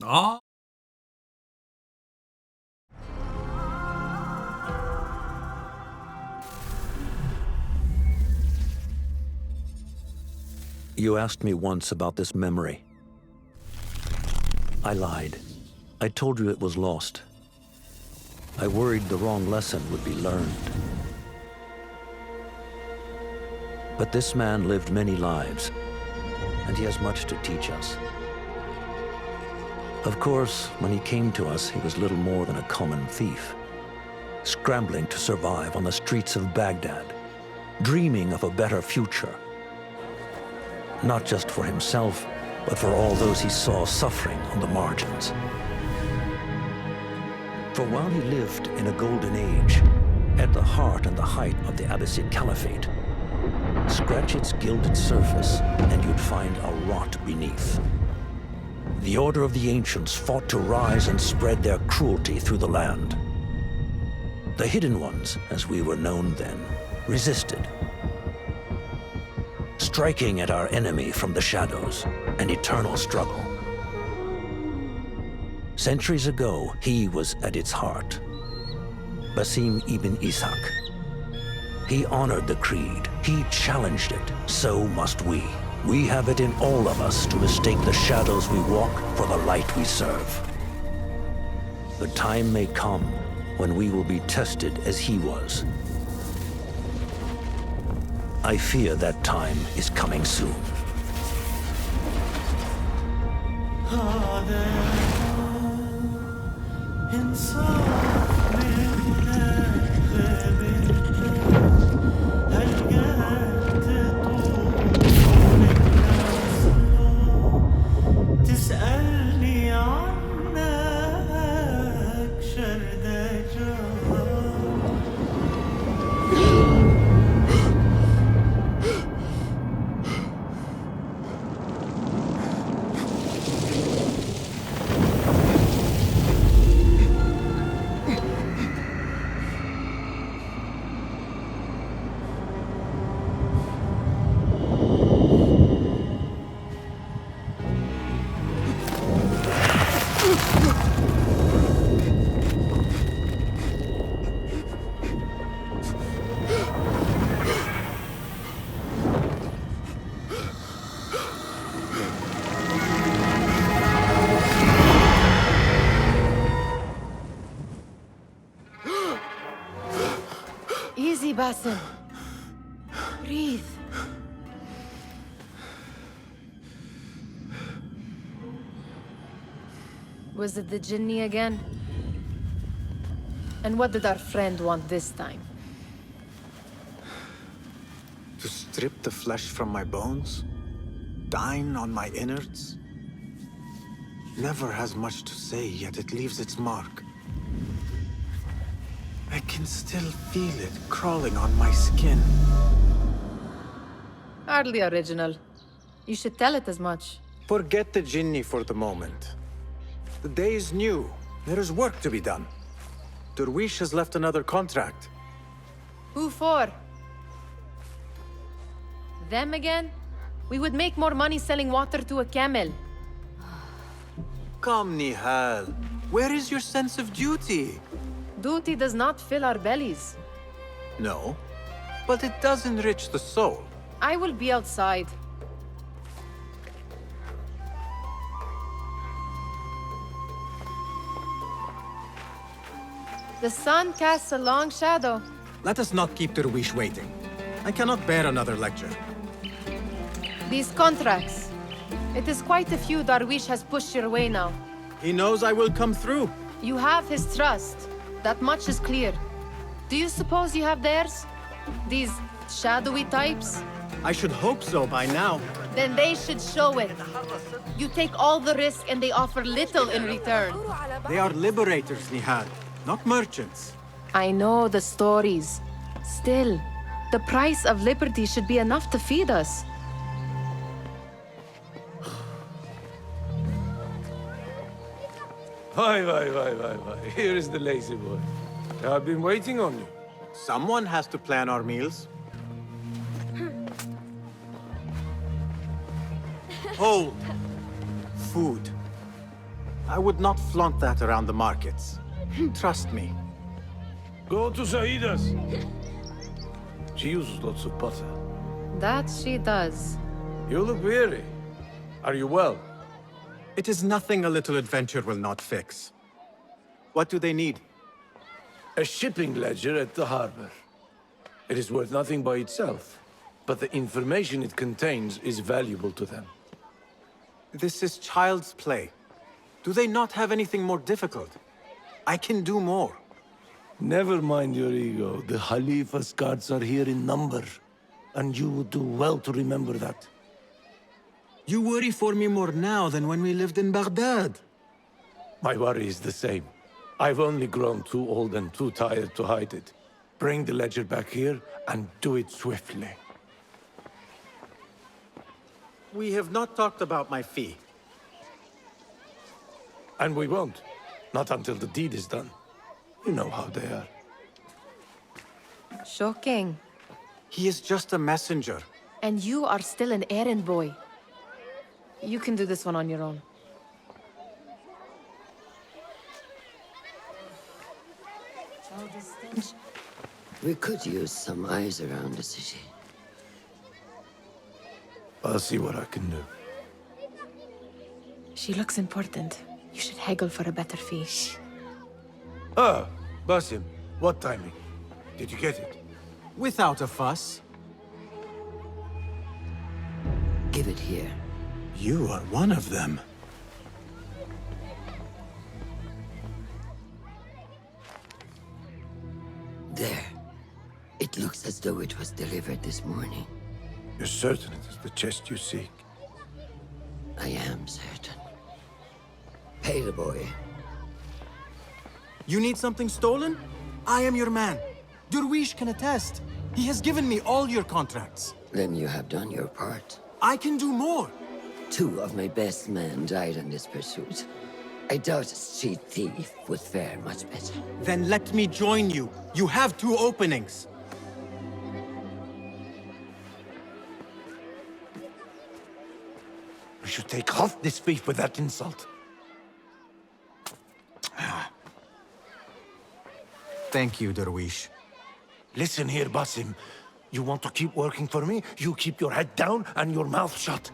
아, You asked me once about this memory. I lied. I told you it was lost. I worried the wrong lesson would be learned. But this man lived many lives, and he has much to teach us. Of course, when he came to us, he was little more than a common thief, scrambling to survive on the streets of Baghdad, dreaming of a better future. Not just for himself, but for all those he saw suffering on the margins. For while he lived in a golden age, at the heart and the height of the Abbasid Caliphate, scratch its gilded surface and you'd find a rot beneath. The Order of the Ancients fought to rise and spread their cruelty through the land. The Hidden Ones, as we were known then, resisted, striking at our enemy from the shadows, an eternal struggle. Centuries ago, he was at its heart. Basim ibn Ishaq. He honored the creed. He challenged it. So must we. We have it in all of us to mistake the shadows we walk for the light we serve. The time may come when we will be tested as he was. I fear that time is coming soon. Easy, Basim. Breathe. Was it the Jinni again? And what did our friend want this time? To strip the flesh from my bones? Dine on my innards? Never has much to say, yet it leaves its mark. I can still feel it crawling on my skin. Hardly original. You should tell it as much. Forget the Jinni for the moment. The day is new. There is work to be done. Derwish has left another contract. Who for? Them again? We would make more money selling water to a camel. Come, Nihal. Where is your sense of duty? Duty does not fill our bellies. No, but it does enrich the soul. I will be outside. The sun casts a long shadow. Let us not keep Derwish waiting. I cannot bear another lecture. These contracts. It is quite a few Darwish has pushed your way now. He knows I will come through. You have his trust. That much is clear. Do you suppose you have theirs? These shadowy types? I should hope so by now. Then they should show it. You take all the risk and they offer little in return. They are liberators, Nihal, not merchants. I know the stories. Still, the price of liberty should be enough to feed us. Why. Here is the lazy boy. I've been waiting on you. Someone has to plan our meals. Hold. Food. I would not flaunt that around the markets. Trust me. Go to Zaida's. She uses lots of butter. That she does. You look weary. Are you well? It is nothing a little adventure will not fix. What do they need? A shipping ledger at the harbor. It is worth nothing by itself, but the information it contains is valuable to them. This is child's play. Do they not have anything more difficult? I can do more. Never mind your ego. The Khalifa's guards are here in number, and you would do well to remember that. You worry for me more now than when we lived in Baghdad. My worry is the same. I've only grown too old and too tired to hide it. Bring the ledger back here, and do it swiftly. We have not talked about my fee. And we won't. Not until the deed is done. You know how they are. Shocking. He is just a messenger. And you are still an errand boy. You can do this one on your own. We could use some eyes around the city. I'll see what I can do. She looks important. You should haggle for a better fee. Ah, Basim, what timing? Did you get it? Without a fuss. Give it here. You are one of them. There. It looks as though it was delivered this morning. You're certain it is the chest you seek? I am certain. Pay the boy. You need something stolen? I am your man. Durwish can attest. He has given me all your contracts. Then you have done your part. I can do more. 2 of my best men died in this pursuit. I doubt a street thief would fare much better. Then let me join you. You have 2 openings. We should take half this beef with that insult. Thank you, Durwish. Listen here, Basim. You want to keep working for me? You keep your head down and your mouth shut.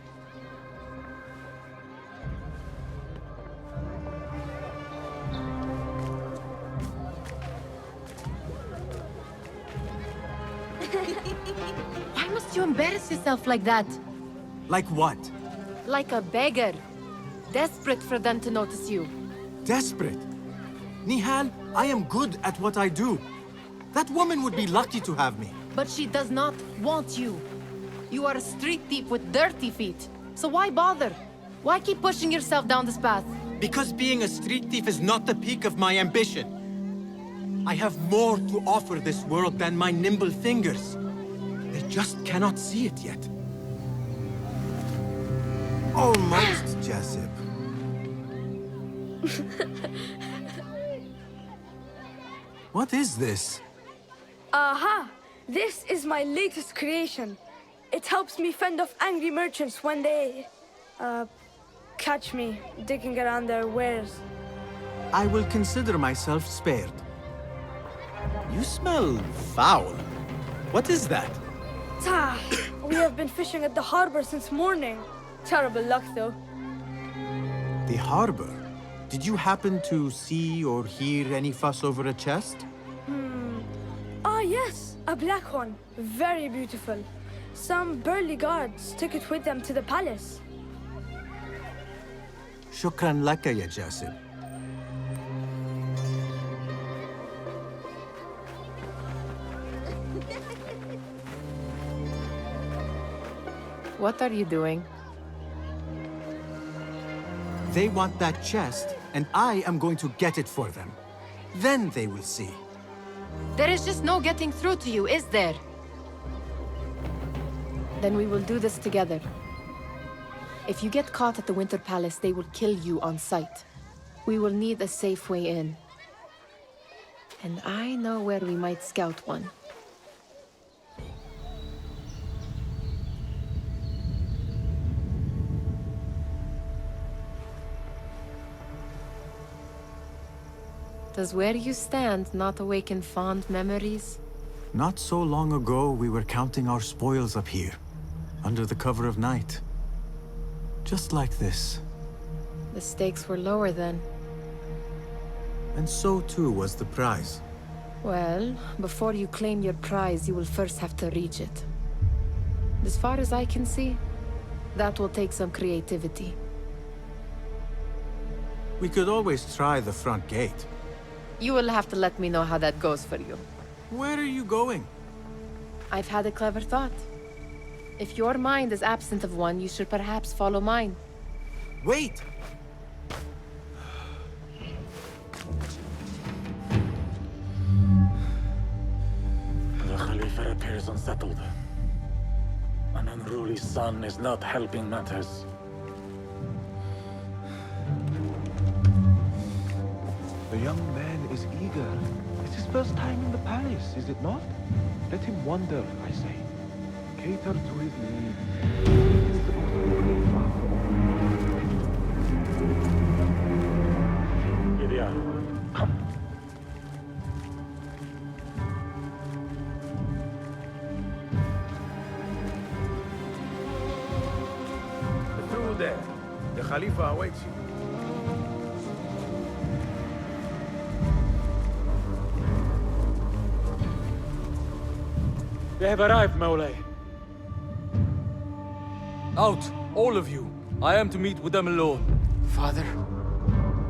Why must you embarrass yourself like that? Like what? Like a beggar. Desperate for them to notice you. Desperate? Nihal, I am good at what I do. That woman would be lucky to have me. But she does not want you. You are a street thief with dirty feet. So why bother? Why keep pushing yourself down this path? Because being a street thief is not the peak of my ambition. I have more to offer this world than my nimble fingers. They just cannot see it yet. Almost, Jessup. What is this? Aha! This is my latest creation. It helps me fend off angry merchants when they, catch me digging around their wares. I will consider myself spared. You smell foul. What is that? Ah, we have been fishing at the harbor since morning. Terrible luck, though. The harbor? Did you happen to see or hear any fuss over a chest? Ah, yes, a black one. Very beautiful. Some burly guards took it with them to the palace. Shukran laka, ya Jasib. What are you doing? They want that chest, and I am going to get it for them. Then they will see. There is just no getting through to you, is there? Then we will do this together. If you get caught at the Winter Palace, they will kill you on sight. We will need a safe way in. And I know where we might scout one. Does where you stand not awaken fond memories? Not so long ago, we were counting our spoils up here, under the cover of night. Just like this. The stakes were lower then. And so too was the prize. Well, before you claim your prize, you will first have to reach it. As far as I can see, that will take some creativity. We could always try the front gate. You will have to let me know how that goes for you. Where are you going? I've had a clever thought. If your mind is absent of one, you should perhaps follow mine. Wait! The Khalifa appears unsettled. An unruly son is not helping matters. The young man is eager. It's his first time in the palace, is it not? Let him wander, I say. Cater to his needs. It is the only father. Lydia, come. Through there. The Khalifa awaits you. They have arrived, Mawlay. Out, all of you. I am to meet with them alone. Father,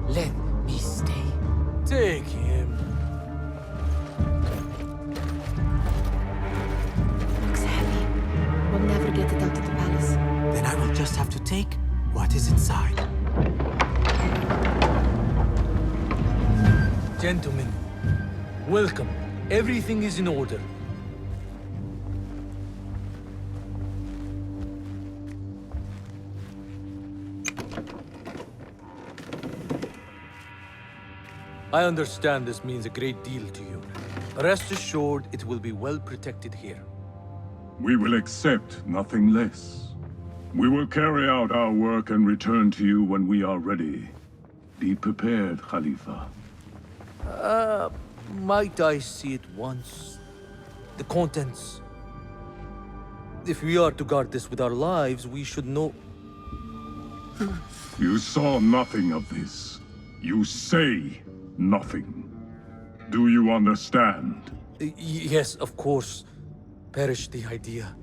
let me stay. Take him. Looks heavy. We'll never get it out of the palace. Then I will just have to take what is inside. Gentlemen, welcome. Everything is in order. I understand this means a great deal to you. Rest assured, it will be well protected here. We will accept nothing less. We will carry out our work and return to you when we are ready. Be prepared, Khalifa. Might I see it once? The contents. If we are to guard this with our lives, we should know... You saw nothing of this. You say nothing. Do you understand? Yes, of course. Perish the idea.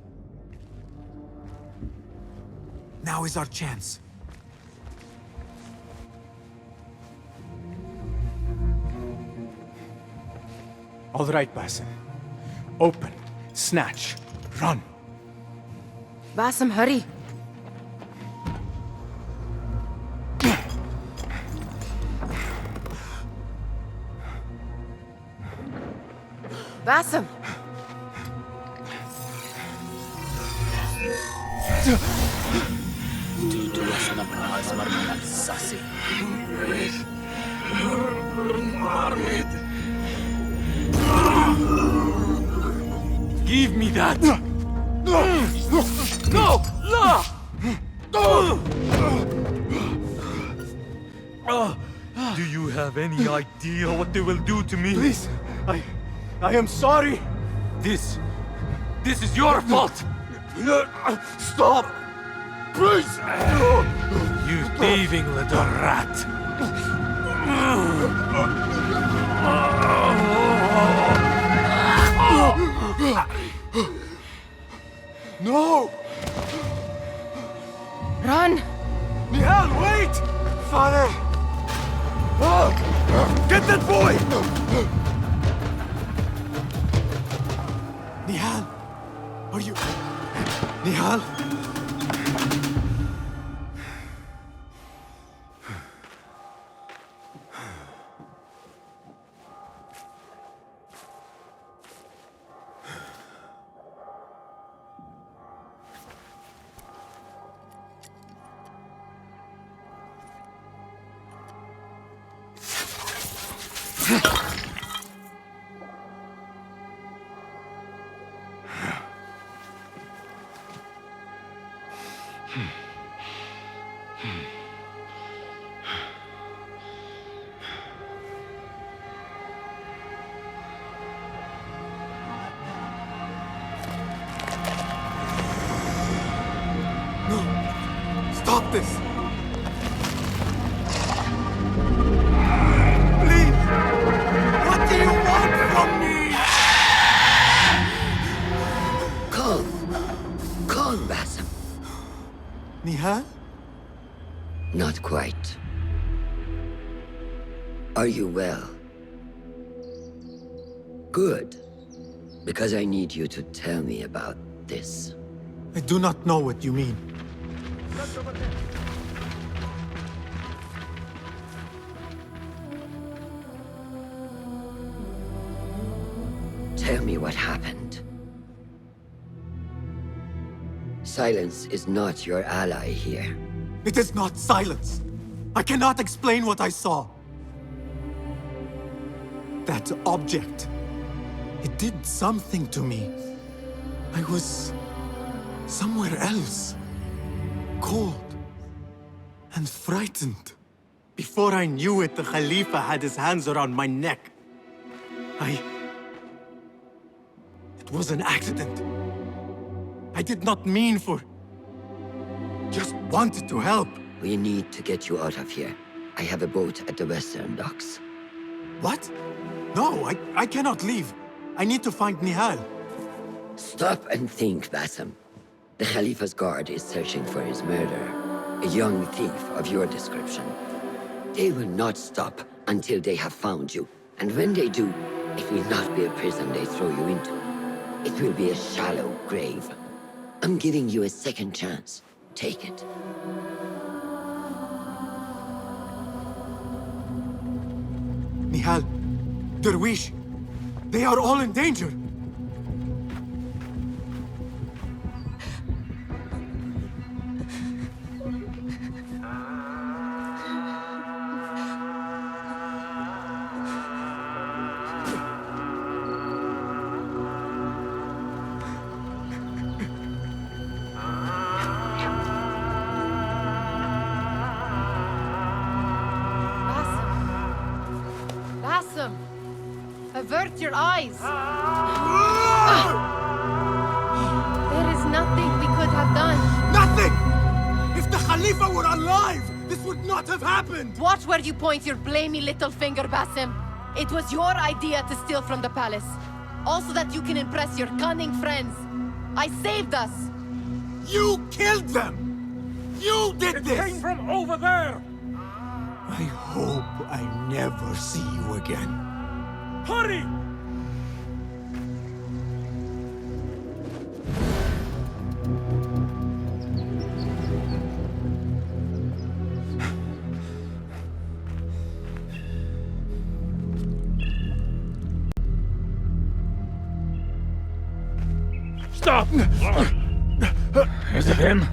Now is our chance. All right, Basim. Open, snatch, run. Basim, hurry. Basim! Give me that! No! No! Do you have any idea what they will do to me? Please, I am sorry. This is your fault! Stop! Please! You thieving little rat! No! Run! Nihal, wait! Father! Get that boy! Nihal! Are you... Nihal? Nihal? Not quite. Are you well? Good. Because I need you to tell me about this. I do not know what you mean. Tell me what happened. Silence is not your ally here. It is not silence. I cannot explain what I saw. That object. It did something to me. I was somewhere else. Cold and frightened. Before I knew it, the Khalifa had his hands around my neck. It was an accident. I did not mean for... Just wanted to help. We need to get you out of here. I have a boat at the western docks. What? No, I cannot leave. I need to find Nihal. Stop and think, Bassem. The Khalifa's guard is searching for his murderer, a young thief of your description. They will not stop until they have found you. And when they do, it will not be a prison they throw you into. It will be a shallow grave. I'm giving you a second chance. Take it. Nihal, Derwish, they are all in danger. Bassem! Avert your eyes! There is nothing we could have done. Nothing! If the Khalifa were alive, this would not have happened! Watch where you point your blamey little finger, Bassem. It was your idea to steal from the palace. Also that you can impress your cunning friends. I saved us! You killed them! You did this! It came from over there! I hope I never see you again. Hurry! Stop! Is it him?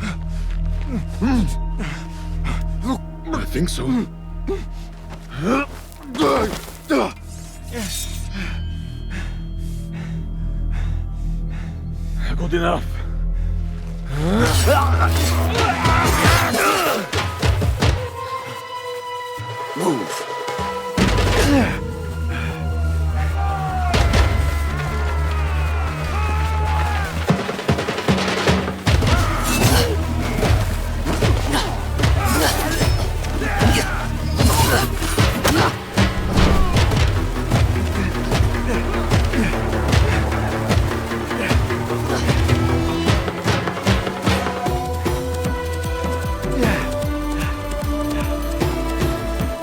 I think so. Good enough. Move.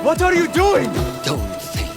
What are you doing? Don't think.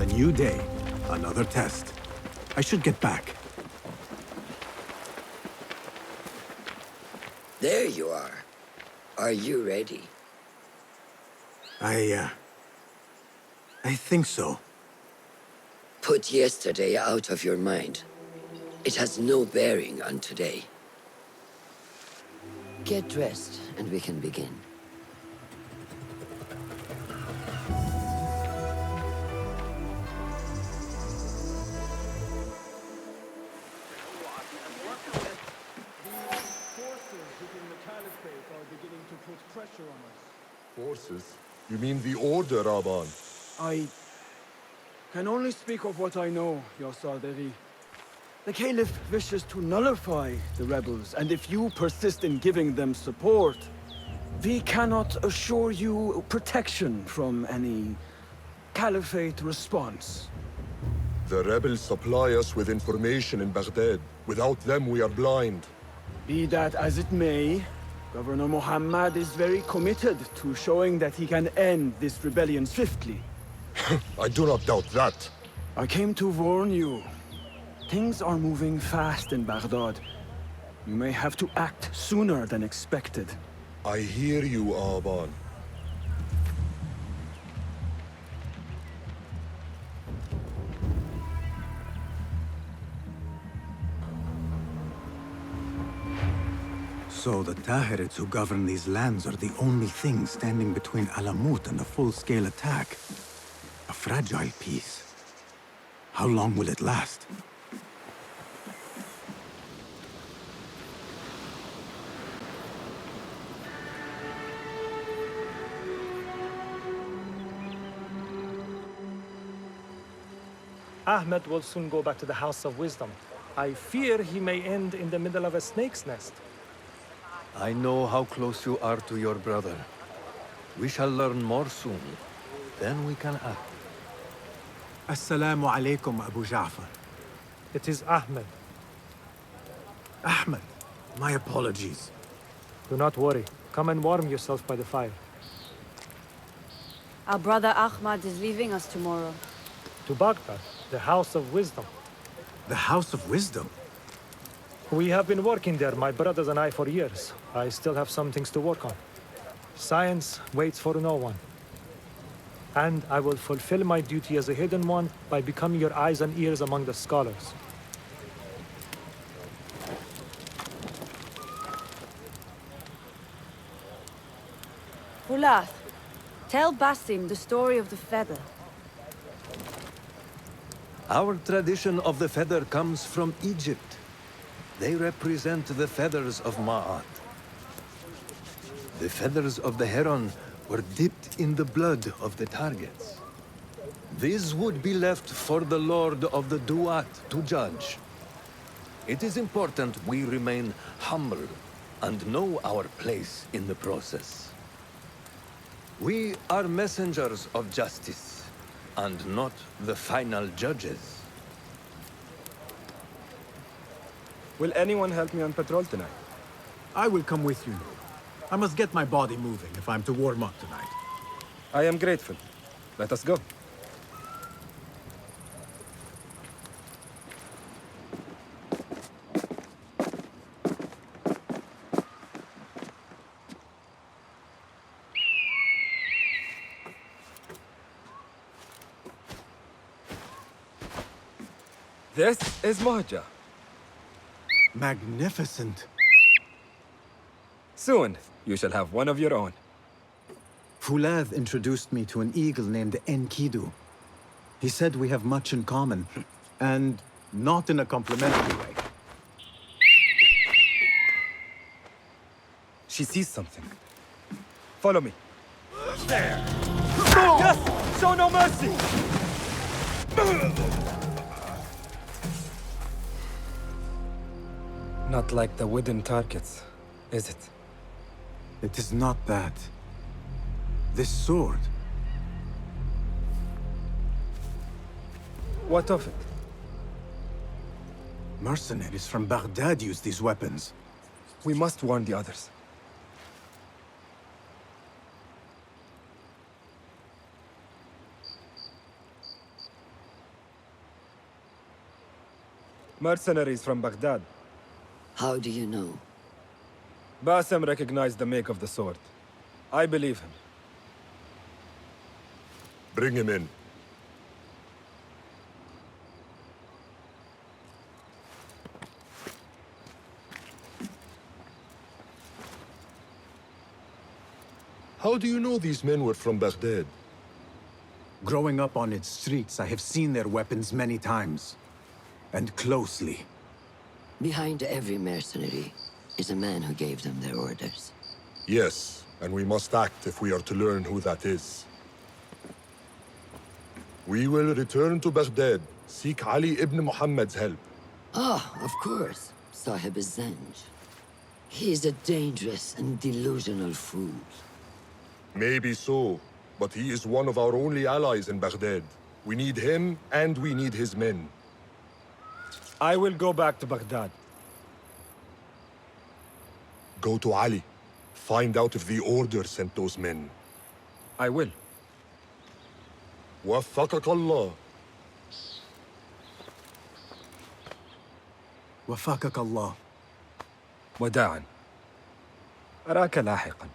A new day, another test. I should get back. There you are. Are you ready? I think so. Put yesterday out of your mind. It has no bearing on today. Get dressed, and we can begin. Forces? You mean the Order, Aban? I can only speak of what I know, Your Sarderi. The Caliph wishes to nullify the rebels, and if you persist in giving them support, we cannot assure you protection from any Caliphate response. The rebels supply us with information in Baghdad. Without them, we are blind. Be that as it may, Governor Muhammad is very committed to showing that he can end this rebellion swiftly. I do not doubt that. I came to warn you. Things are moving fast in Baghdad. You may have to act sooner than expected. I hear you, Aban. So the Tahirids who govern these lands are the only thing standing between Alamut and a full-scale attack. A fragile peace. How long will it last? Ahmed will soon go back to the House of Wisdom. I fear he may end in the middle of a snake's nest. I know how close you are to your brother. We shall learn more soon. Then we can act. Assalamu alaikum, Abu Ja'far. It is Ahmed. Ahmed, my apologies. Do not worry. Come and warm yourself by the fire. Our brother Ahmad is leaving us tomorrow. To Baghdad, the House of Wisdom. The House of Wisdom? We have been working there, my brothers and I, for years. I still have some things to work on. Science waits for no one. And I will fulfill my duty as a hidden one by becoming your eyes and ears among the scholars. Fulath, tell Basim the story of the feather. Our tradition of the feather comes from Egypt. They represent the feathers of Ma'at. The feathers of the heron were dipped in the blood of the targets. These would be left for the Lord of the Duat to judge. It is important we remain humble and know our place in the process. We are messengers of justice, and not the final judges. Will anyone help me on patrol tonight? I will come with you. I must get my body moving if I'm to warm up tonight. I am grateful. Let us go. This is Mohaja. Magnificent. Soon, you shall have one of your own. Fulath introduced me to an eagle named Enkidu. He said we have much in common, and not in a complimentary way. She sees something. Follow me. There! Yes! Show no mercy! Not like the wooden targets, is it? It is not that. This sword. What of it? Mercenaries from Baghdad use these weapons. We must warn the others. Mercenaries from Baghdad. How do you know? Basim recognized the make of the sword. I believe him. Bring him in. How do you know these men were from Baghdad? Growing up on its streets, I have seen their weapons many times. And closely. Behind every mercenary is a man who gave them their orders. Yes, and we must act if we are to learn who that is. We will return to Baghdad, seek Ali ibn Muhammad's help. Ah, of course. Sahib is Zanj. He is a dangerous and delusional fool. Maybe so, but he is one of our only allies in Baghdad. We need him, and we need his men. I will go back to Baghdad. Go to Ali. Find out if the Order sent those men. I will. وفقك الله. وفقك الله. وداعا. أراك لاحقا.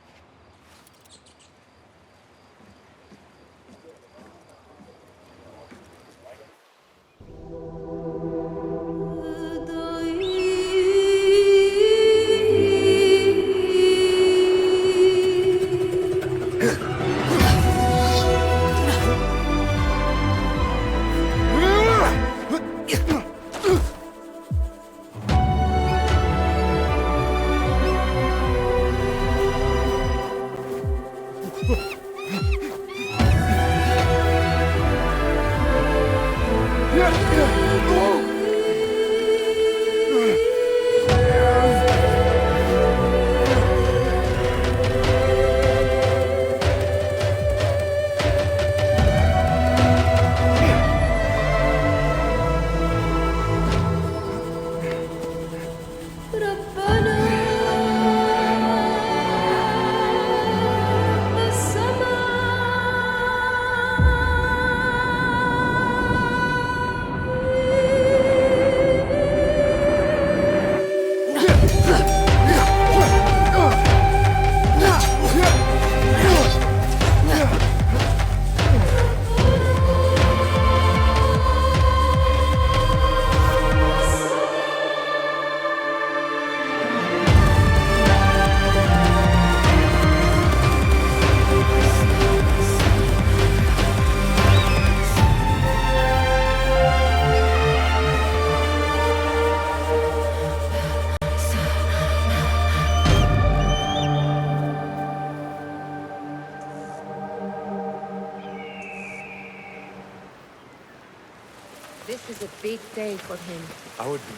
This is a big day for him. I would be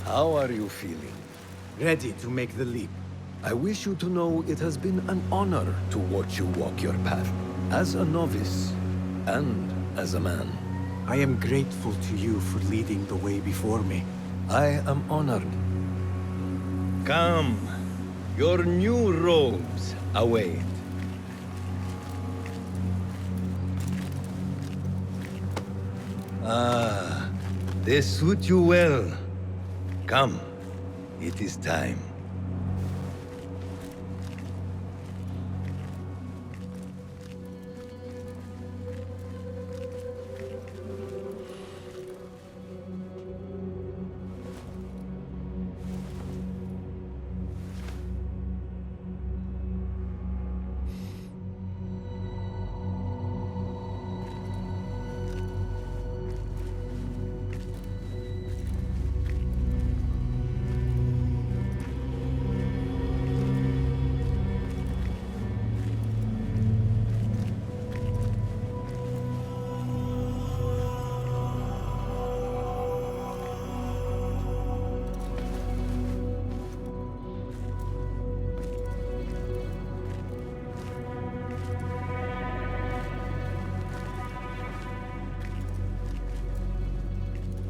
How are you feeling? Ready to make the leap. I wish you to know it has been an honor to watch you walk your path, as a novice and as a man. I am grateful to you for leading the way before me. I am honored. Come, your new robes await. Ah, they suit you well. Come, it is time.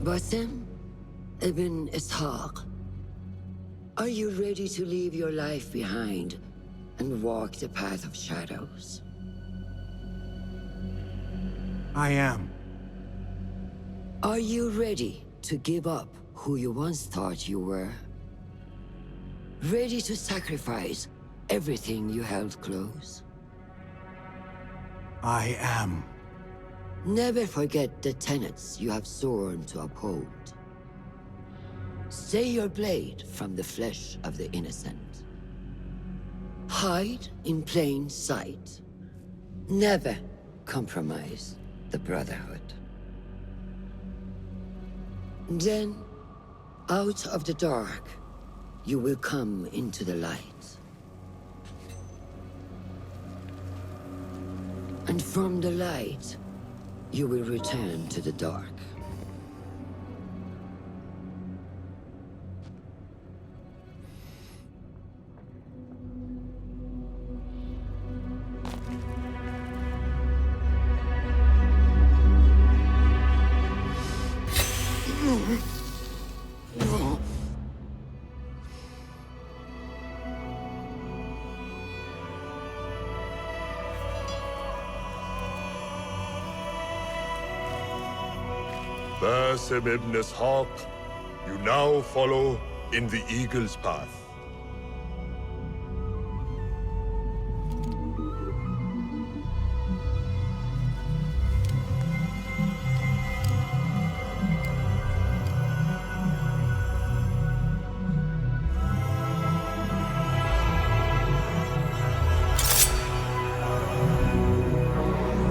Basim ibn Ishaq, are you ready to leave your life behind and walk the path of shadows? I am. Are you ready to give up who you once thought you were? Ready to sacrifice everything you held close? I am. Never forget the tenets you have sworn to uphold. Stay your blade from the flesh of the innocent. Hide in plain sight. Never compromise the Brotherhood. Then, out of the dark, you will come into the light. And from the light, you will return to the dark. Basim ibn Ishaq, you now follow in the Eagle's path.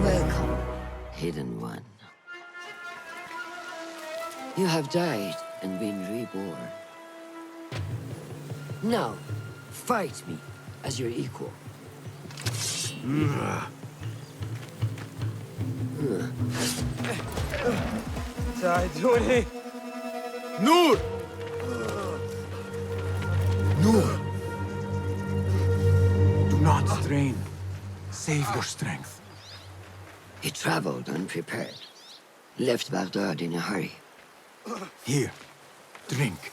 Welcome, Hidden One. You have died and been reborn. Now, fight me as your equal. ساعدوني. نور! Noor! Do not strain. Save your strength. He traveled unprepared. Left Baghdad in a hurry. Here, drink.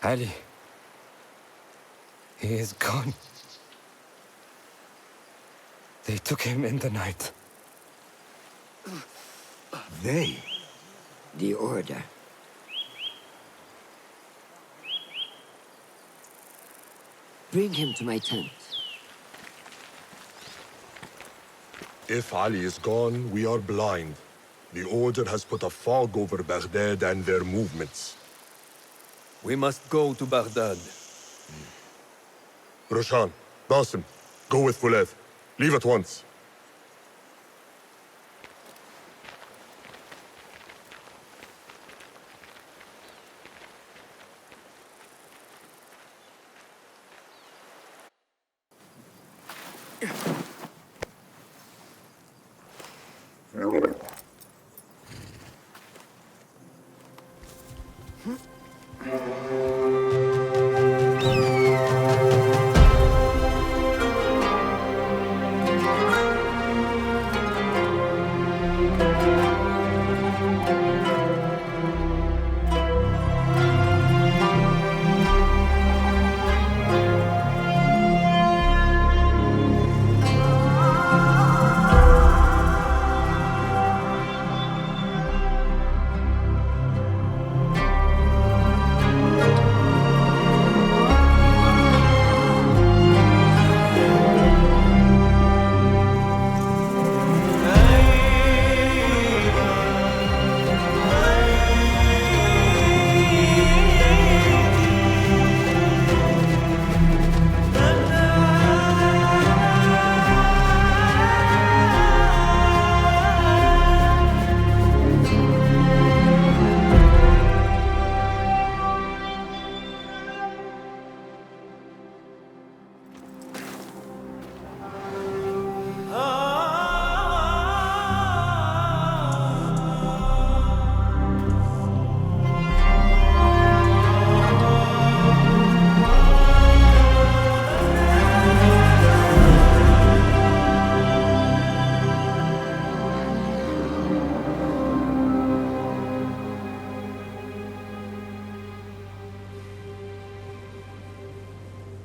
Ali. He is gone. They took him in the night. They? The Order. Bring him to my tent. If Ali is gone, we are blind. The Order has put a fog over Baghdad and their movements. We must go to Baghdad. Roshan, Basim, go with Fulad. Leave at once.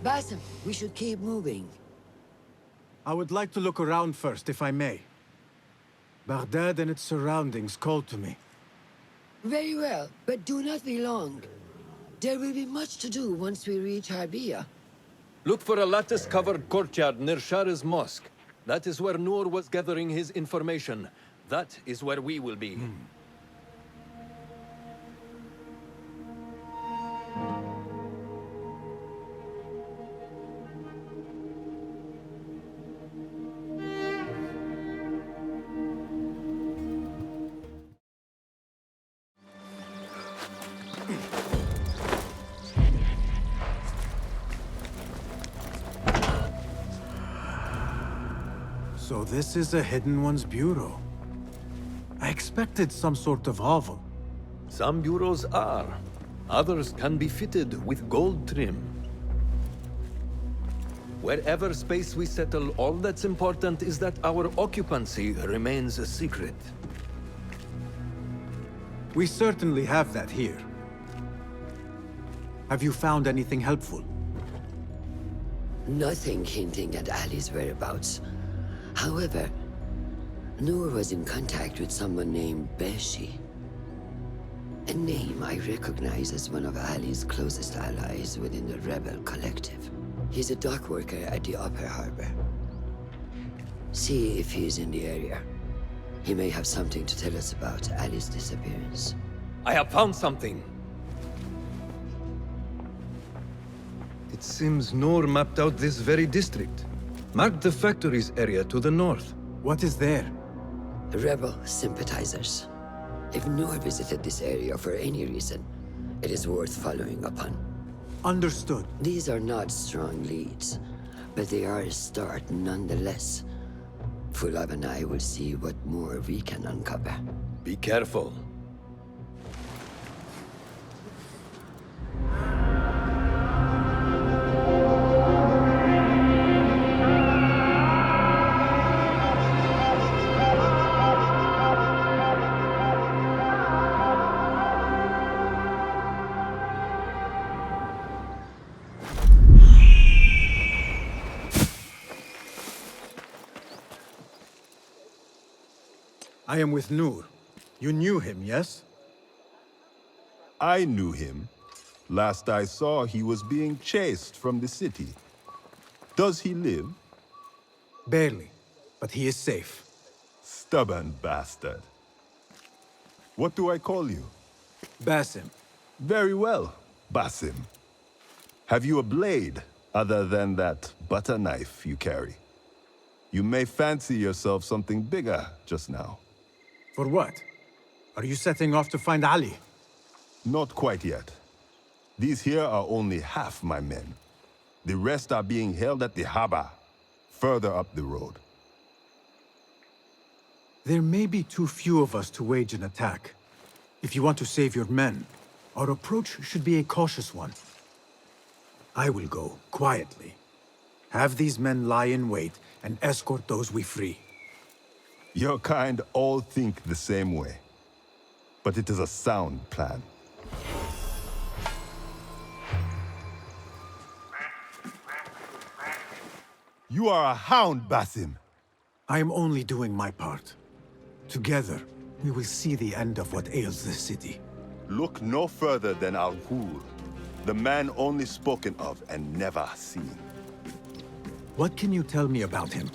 Basim, we should keep moving. I would like to look around first, if I may. Baghdad and its surroundings call to me. Very well, but do not be long. There will be much to do once we reach Harbiya. Look for a lattice-covered courtyard near Shara's mosque. That is where Noor was gathering his information. That is where we will be. So this is a Hidden One's bureau. I expected some sort of hovel. Some bureaus are. Others can be fitted with gold trim. Wherever space we settle, all that's important is that our occupancy remains a secret. We certainly have that here. Have you found anything helpful? Nothing hinting at Ali's whereabouts. However, Noor was in contact with someone named Beshi. A name I recognize as one of Ali's closest allies within the rebel collective. He's a dock worker at the upper harbor. See if he's in the area. He may have something to tell us about Ali's disappearance. I have found something. It seems Noor mapped out this very district. Marked the factories area to the north. What is there? Rebel sympathizers. If Noor visited this area for any reason, it is worth following up on. Understood. These are not strong leads, but they are a start nonetheless. Fulab and I will see what more we can uncover. Be careful. I am with Noor. You knew him, yes? I knew him. Last I saw, he was being chased from the city. Does he live? Barely, but he is safe. Stubborn bastard. What do I call you? Basim. Very well, Basim. Have you a blade other than that butter knife you carry? You may fancy yourself something bigger just now. For what? Are you setting off to find Ali? Not quite yet. These here are only half my men. The rest are being held at the harbor, further up the road. There may be too few of us to wage an attack. If you want to save your men, our approach should be a cautious one. I will go, quietly. Have these men lie in wait and escort those we free. Your kind all think the same way. But it is a sound plan. You are a hound, Basim. I am only doing my part. Together, we will see the end of what ails this city. Look no further than Al-Ghul, the man only spoken of and never seen. What can you tell me about him?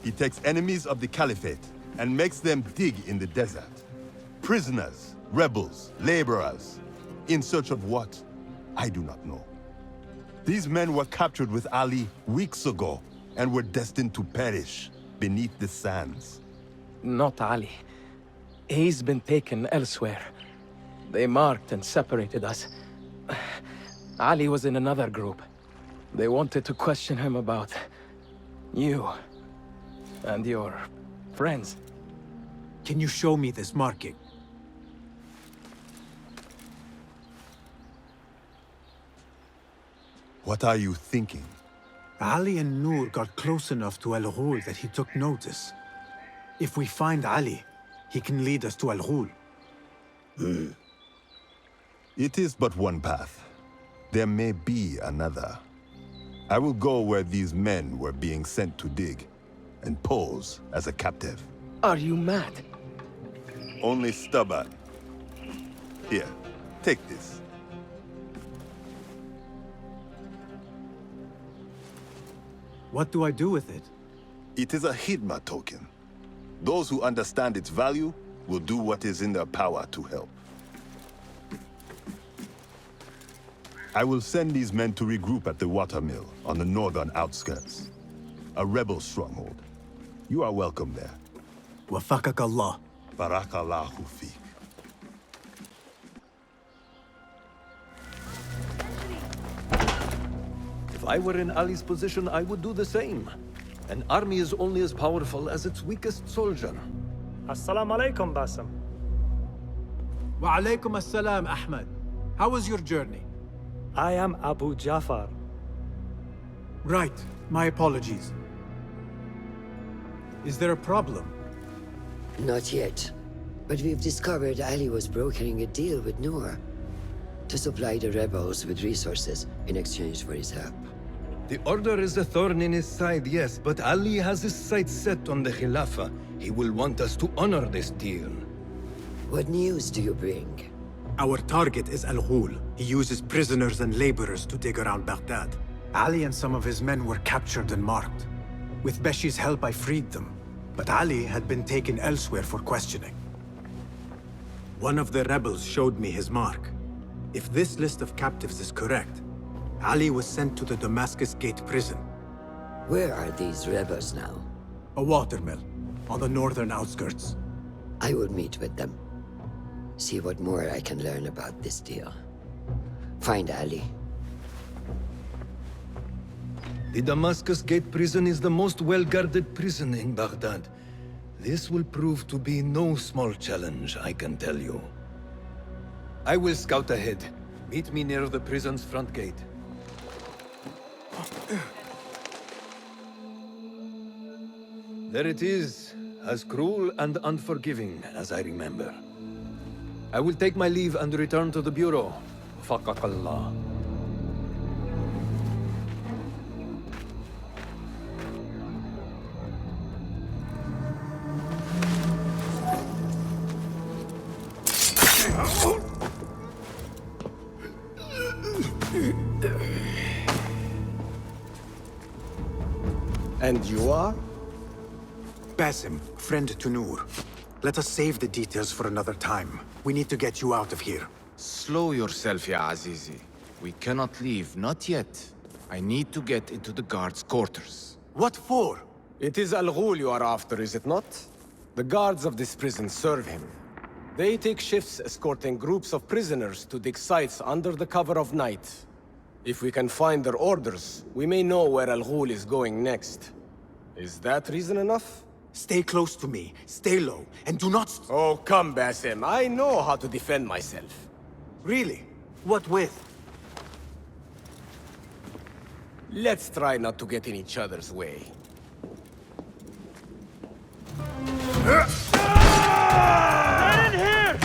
He takes enemies of the Caliphate and makes them dig in the desert. Prisoners, rebels, laborers. In search of what? I do not know. These men were captured with Ali weeks ago and were destined to perish beneath the sands. Not Ali. He's been taken elsewhere. They marked and separated us. Ali was in another group. They wanted to question him about you and your friends. Can you show me this marking? What are you thinking? Ali and Noor got close enough to Al-Ghul that he took notice. If we find Ali, he can lead us to Al-Ghul. It is but one path. There may be another. I will go where these men were being sent to dig, and pose as a captive. Are you mad? Only stubborn. Here, take this. What do I do with it? It is a Hidma token. Those who understand its value will do what is in their power to help. I will send these men to regroup at the watermill on the northern outskirts. A rebel stronghold. You are welcome there. Wafakak Allah. Barakallahu feek. If I were in Ali's position, I would do the same. An army is only as powerful as its weakest soldier. Assalamu alaikum, Basim. Wa alaikum assalam, Ahmed. How was your journey? I am Abu Jafar. Right. My apologies. Is there a problem? Not yet. But we've discovered Ali was brokering a deal with Noor to supply the rebels with resources in exchange for his help. The Order is a thorn in his side, yes, but Ali has his sights set on the Khilafah. He will want us to honor this deal. What news do you bring? Our target is Al-Ghul. He uses prisoners and laborers to dig around Baghdad. Ali and some of his men were captured and marked. With Beshi's help, I freed them. But Ali had been taken elsewhere for questioning. One of the rebels showed me his mark. If this list of captives is correct, Ali was sent to the Damascus Gate prison. Where are these rebels now? A watermill, on the northern outskirts. I will meet with them. See what more I can learn about this deal. Find Ali. The Damascus Gate prison is the most well-guarded prison in Baghdad. This will prove to be no small challenge, I can tell you. I will scout ahead. Meet me near the prison's front gate. There it is, as cruel and unforgiving as I remember. I will take my leave and return to the Bureau. Faqakallah. And you are? Basim, friend to Noor. Let us save the details for another time. We need to get you out of here. Slow yourself, ya Azizi. We cannot leave, not yet. I need to get into the guards' quarters. What for? It is Al-Ghul you are after, is it not? The guards of this prison serve him. They take shifts escorting groups of prisoners to dig sites under the cover of night. If we can find their orders, we may know where Al-Ghul is going next. Is that reason enough? Stay close to me, stay low, and do not... Oh, come, Basim. I know how to defend myself. Really? What with? Let's try not to get in each other's way. Get in here!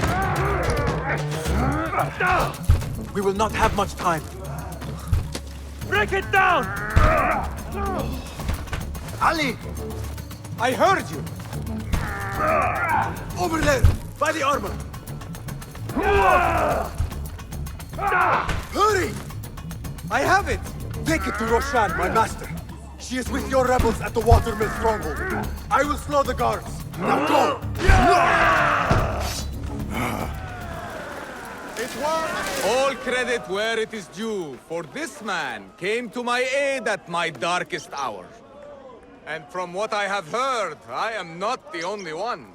We will not have much time. Break it down! Ali! I heard you! Over there, by the armor! Hurry! I have it! Take it to Roshan, my master. She is with your rebels at the watermill stronghold. I will slow the guards. Now go! It worked! All credit where it is due, for this man came to my aid at my darkest hour. And from what I have heard, I am not the only one.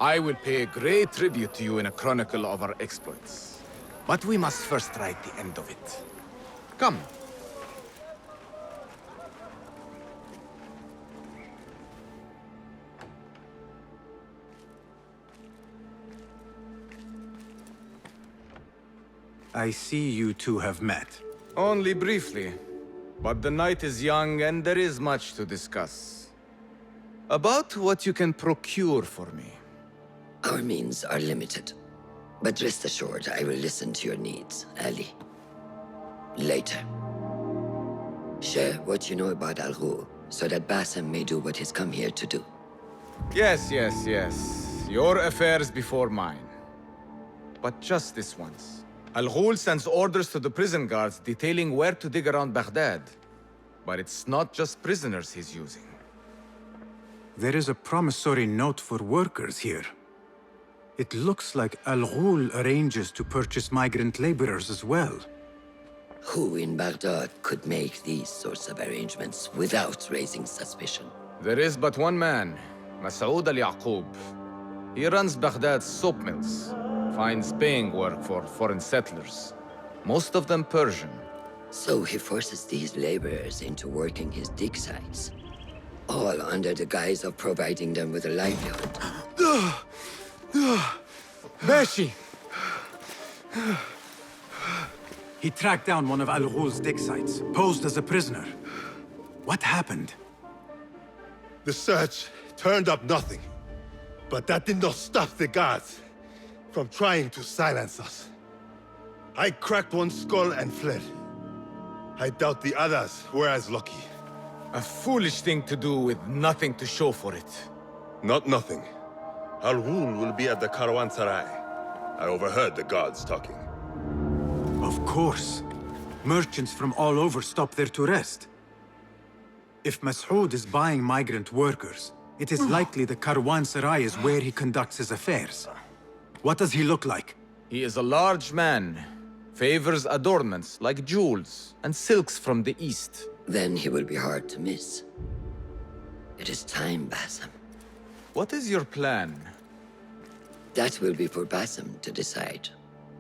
I will pay great tribute to you in a chronicle of our exploits. But we must first write the end of it. Come. I see you two have met. Only briefly. But the night is young and there is much to discuss. About what you can procure for me. Our means are limited. But rest assured, I will listen to your needs, Ali. Later. Share what you know about Al-Ghul, so that Basim may do what he's come here to do. Yes. Your affairs before mine. But just this once. Al-Ghul sends orders to the prison guards detailing where to dig around Baghdad. But it's not just prisoners he's using. There is a promissory note for workers here. It looks like Al-Ghul arranges to purchase migrant laborers as well. Who in Baghdad could make these sorts of arrangements without raising suspicion? There is but one man, Masoud al-Yaqub. He runs Baghdad's soap mills, finds paying work for foreign settlers, most of them Persian. So he forces these laborers into working his dig sites, all under the guise of providing them with a livelihood. Beshi! He tracked down one of Al-Ghul's dig sites, posed as a prisoner. What happened? The search turned up nothing. But that did not stop the guards from trying to silence us. I cracked one skull and fled. I doubt the others were as lucky. A foolish thing to do with nothing to show for it. Not nothing. Al-Ghul will be at the Caravanserai. I overheard the guards talking. Of course. Merchants from all over stop there to rest. If Masoud is buying migrant workers, it is likely the Caravanserai is where he conducts his affairs. What does he look like? He is a large man. Favors adornments like jewels and silks from the east. Then he will be hard to miss. It is time, Basim. What is your plan? That will be for Basim to decide.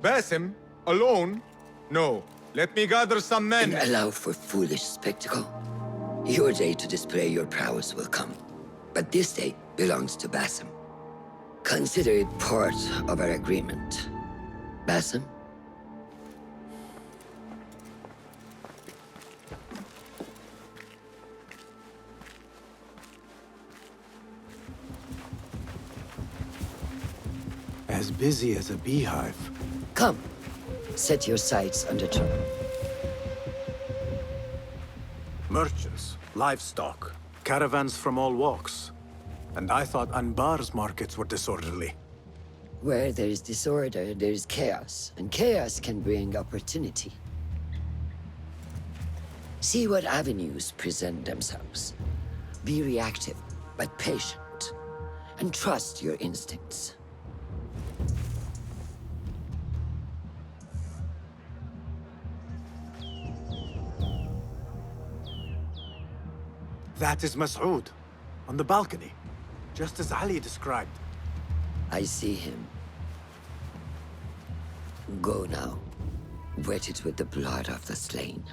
Basim? Alone? No. Let me gather some men. And allow for foolish spectacle. Your day to display your prowess will come. But this day belongs to Basim. Consider it part of our agreement. Basim? As busy as a beehive. Come. Set your sights under trouble. Merchants, livestock, caravans from all walks. And I thought Anbar's markets were disorderly. Where there is disorder, there is chaos. And chaos can bring opportunity. See what avenues present themselves. Be reactive, but patient. And trust your instincts. That is Masoud, on the balcony, just as Ali described. I see him. Go now. Wet it with the blood of the slain.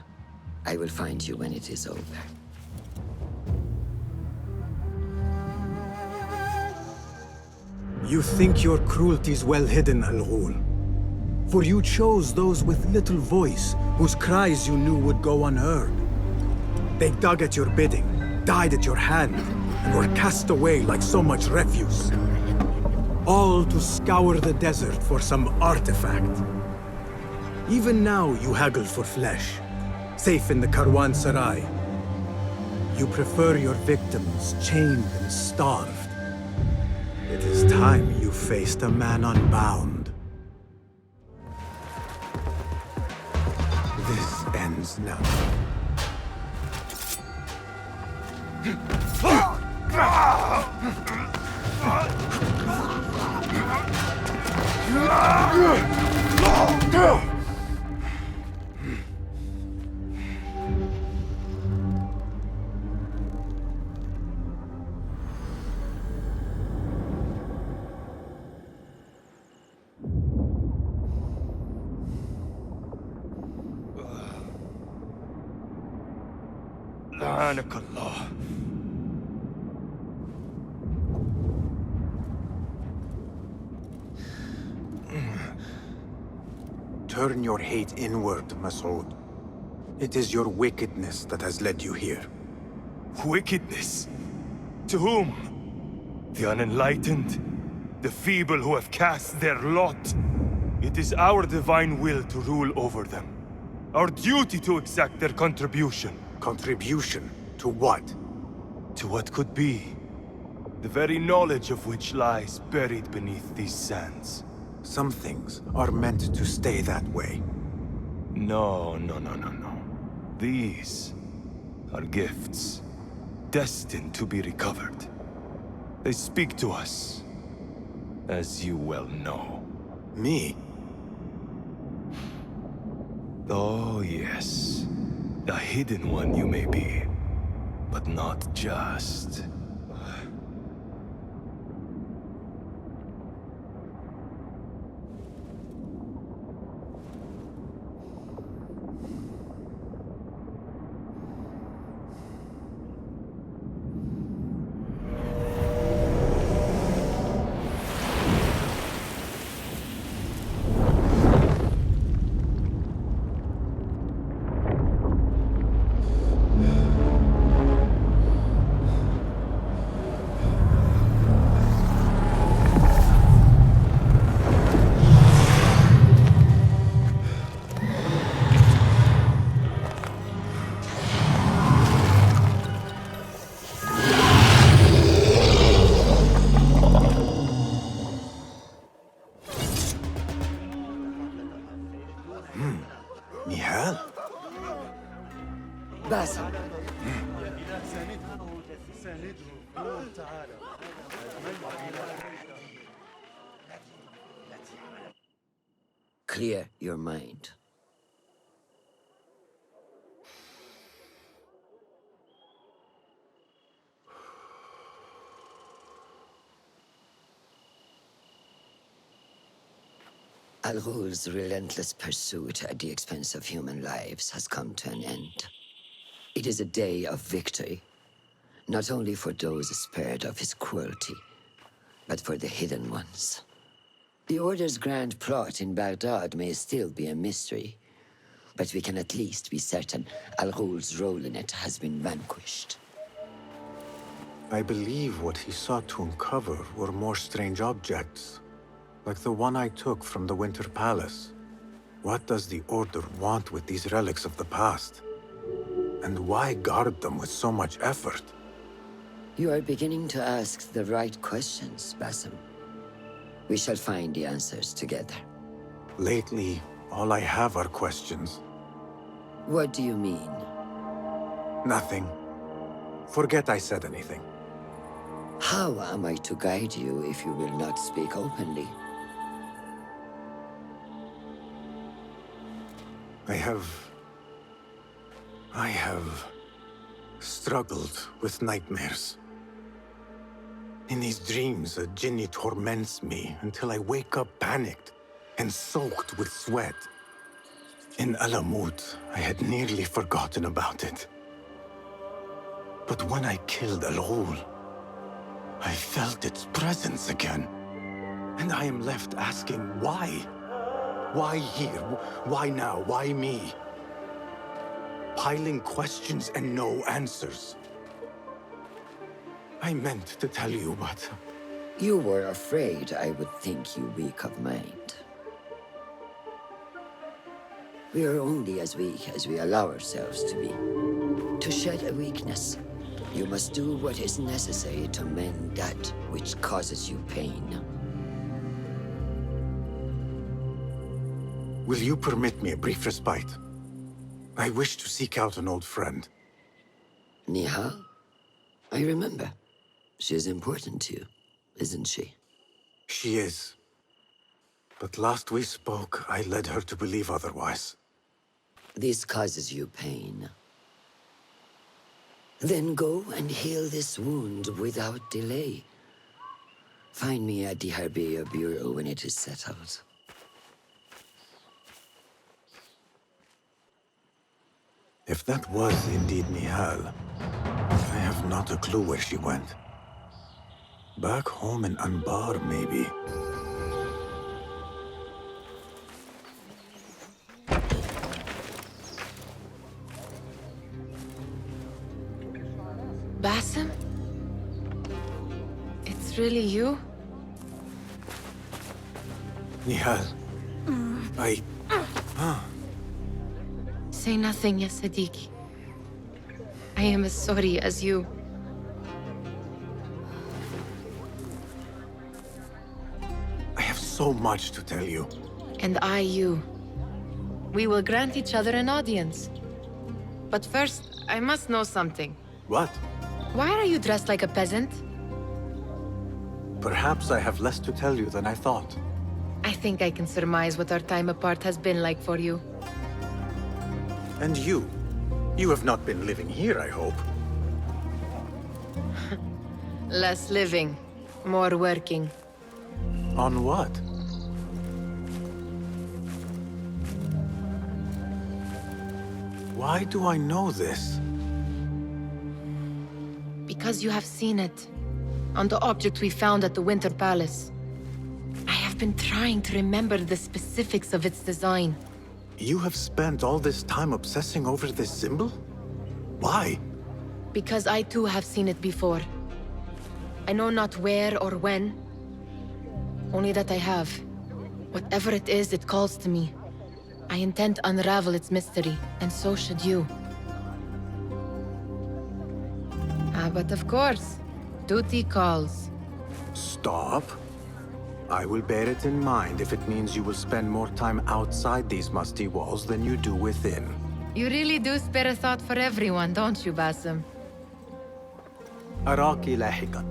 I will find you when it is over. You think your cruelty is well hidden, Al-Ghul. For you chose those with little voice, whose cries you knew would go unheard. They dug at your bidding, died at your hand, and were cast away like so much refuse. All to scour the desert for some artifact. Even now you haggle for flesh, safe in the Caravanserai. You prefer your victims chained and starved. It is time you faced a man unbound. This ends now. لعنك الله. Turn your hate inward, Masoud. It is your wickedness that has led you here. Wickedness? To whom? The unenlightened? The feeble who have cast their lot? It is our divine will to rule over them. Our duty to exact their contribution. Contribution? To what? To what could be. The very knowledge of which lies buried beneath these sands. Some things are meant to stay that way. No. These are gifts, destined to be recovered. They speak to us, as you well know. Me? Oh, yes. The hidden one you may be, but not just. Nihal? Basim. Clear your mind. Al Ghul's relentless pursuit at the expense of human lives has come to an end. It is a day of victory, not only for those spared of his cruelty, but for the hidden ones. The Order's grand plot in Baghdad may still be a mystery, but we can at least be certain Al Ghul's role in it has been vanquished. I believe what he sought to uncover were more strange objects, like the one I took from the Winter Palace. What does the Order want with these relics of the past? And why guard them with so much effort? You are beginning to ask the right questions, Basim. We shall find the answers together. Lately, all I have are questions. What do you mean? Nothing. Forget I said anything. How am I to guide you if you will not speak openly? I have struggled with nightmares. In these dreams, a jinni torments me until I wake up panicked and soaked with sweat. In Alamut, I had nearly forgotten about it. But when I killed Al Ghul, I felt its presence again. And I am left asking why? Why here? Why now? Why me? Piling questions and no answers. I meant to tell you, but... You were afraid I would think you weak of mind. We are only as weak as we allow ourselves to be. To shed a weakness, you must do what is necessary to mend that which causes you pain. Will you permit me a brief respite? I wish to seek out an old friend. Nihal? I remember. She is important to you, isn't she? She is. But last we spoke, I led her to believe otherwise. This causes you pain. Then go and heal this wound without delay. Find me at the Harbiya Bureau when it is settled. If that was indeed Nihal, I have not a clue where she went. Back home in Anbar, maybe. Basim? It's really you? Nihal. Say nothing, ya Sadiqi. I am as sorry as you. so much to tell you. And I you. We will grant each other an audience. But first, I must know something. What? Why are you dressed like a peasant? Perhaps I have less to tell you than I thought. I think I can surmise what our time apart has been like for you. And you? You have not been living here, I hope. Less living, more working. On what? Why do I know this? Because you have seen it. On the object we found at the Winter Palace. I have been trying to remember the specifics of its design. You have spent all this time obsessing over this symbol? Why? Because I too have seen it before. I know not where or when. Only that I have. Whatever it is, it calls to me. I intend to unravel its mystery, and so should you. But of course, duty calls. Stop. I will bear it in mind if it means you will spend more time outside these musty walls than you do within. You really do spare a thought for everyone, don't you, Basim? أراك لاحقا.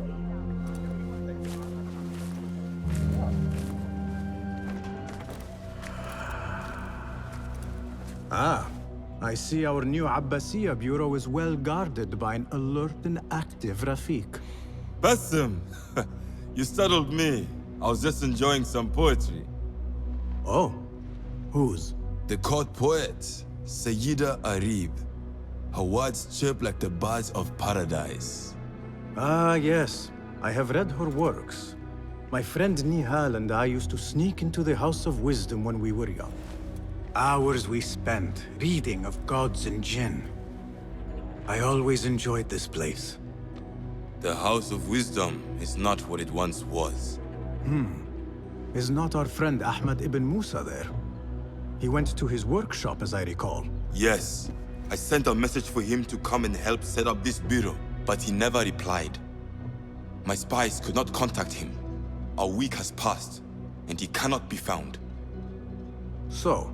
Ah, I see our new Abbasiyya bureau is well guarded by an alert and active Rafiq. Basim! You startled me. I was just enjoying some poetry. Oh? Whose? The court poet, Sayyida Arib. Her words chirp like the birds of paradise. Ah, yes. I have read her works. My friend Nihal and I used to sneak into the House of Wisdom when we were young. Hours we spent reading of gods and jinn. I always enjoyed this place. The House of Wisdom is not what it once was. Is not our friend Ahmad ibn Musa there? He went to his workshop, as I recall. Yes. I sent a message for him to come and help set up this bureau, but he never replied. My spies could not contact him. A week has passed, and he cannot be found. So,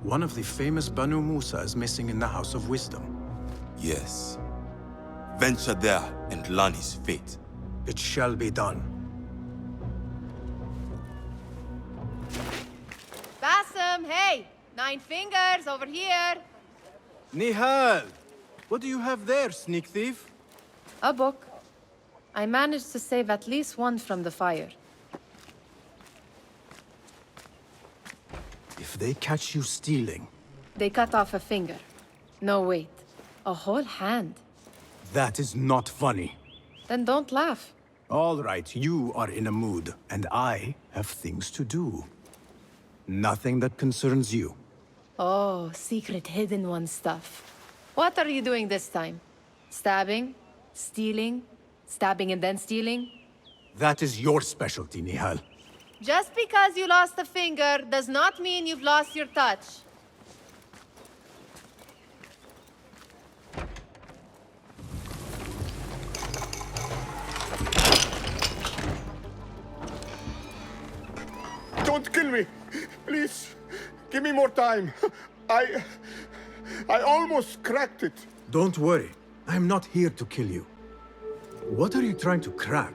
one of the famous Banu Musa is missing in the House of Wisdom. Yes. Venture there and learn his fate. It shall be done. Basim, hey! 9 fingers, over here! Nihal! What do you have there, sneak thief? A book. I managed to save at least one from the fire. If they catch you stealing... They cut off a finger. No, wait. A whole hand. That is not funny. Then don't laugh. All right, you are in a mood, and I have things to do. Nothing that concerns you. Oh, secret hidden one stuff. What are you doing this time? Stabbing? Stealing? Stabbing and then stealing? That is your specialty, Nihal. Just because you lost a finger does not mean you've lost your touch. Don't kill me! Please, give me more time. I almost cracked it. Don't worry. I'm not here to kill you. What are you trying to crack?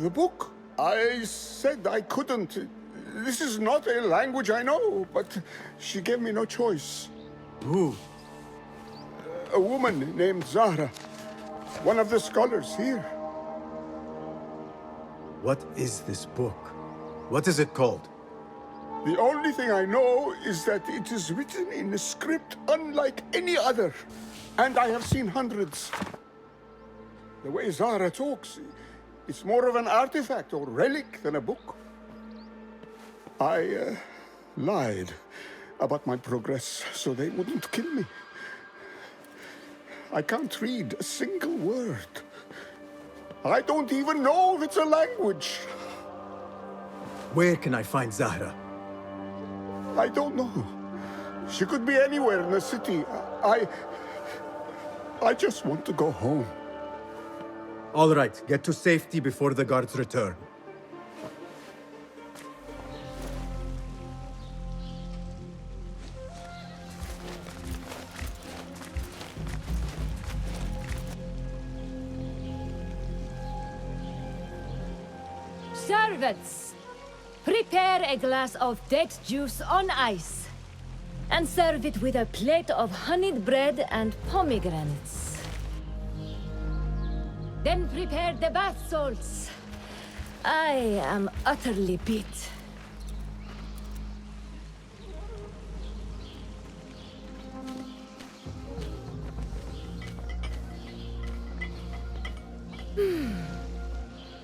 The book. I said I couldn't. This is not a language I know, but she gave me no choice. Who? A woman named Zahra. One of the scholars here. What is this book? What is it called? The only thing I know is that it is written in a script unlike any other. And I have seen hundreds. The way Zahra talks, it's more of an artifact or relic than a book. I lied about my progress so they wouldn't kill me. I can't read a single word. I don't even know if it's a language. Where can I find Zahra? I don't know. She could be anywhere in the city. I just want to go home. All right, get to safety before the guards return. Servants, prepare a glass of date juice on ice, and serve it with a plate of honeyed bread and pomegranates. Then prepare the bath salts. I am utterly beat.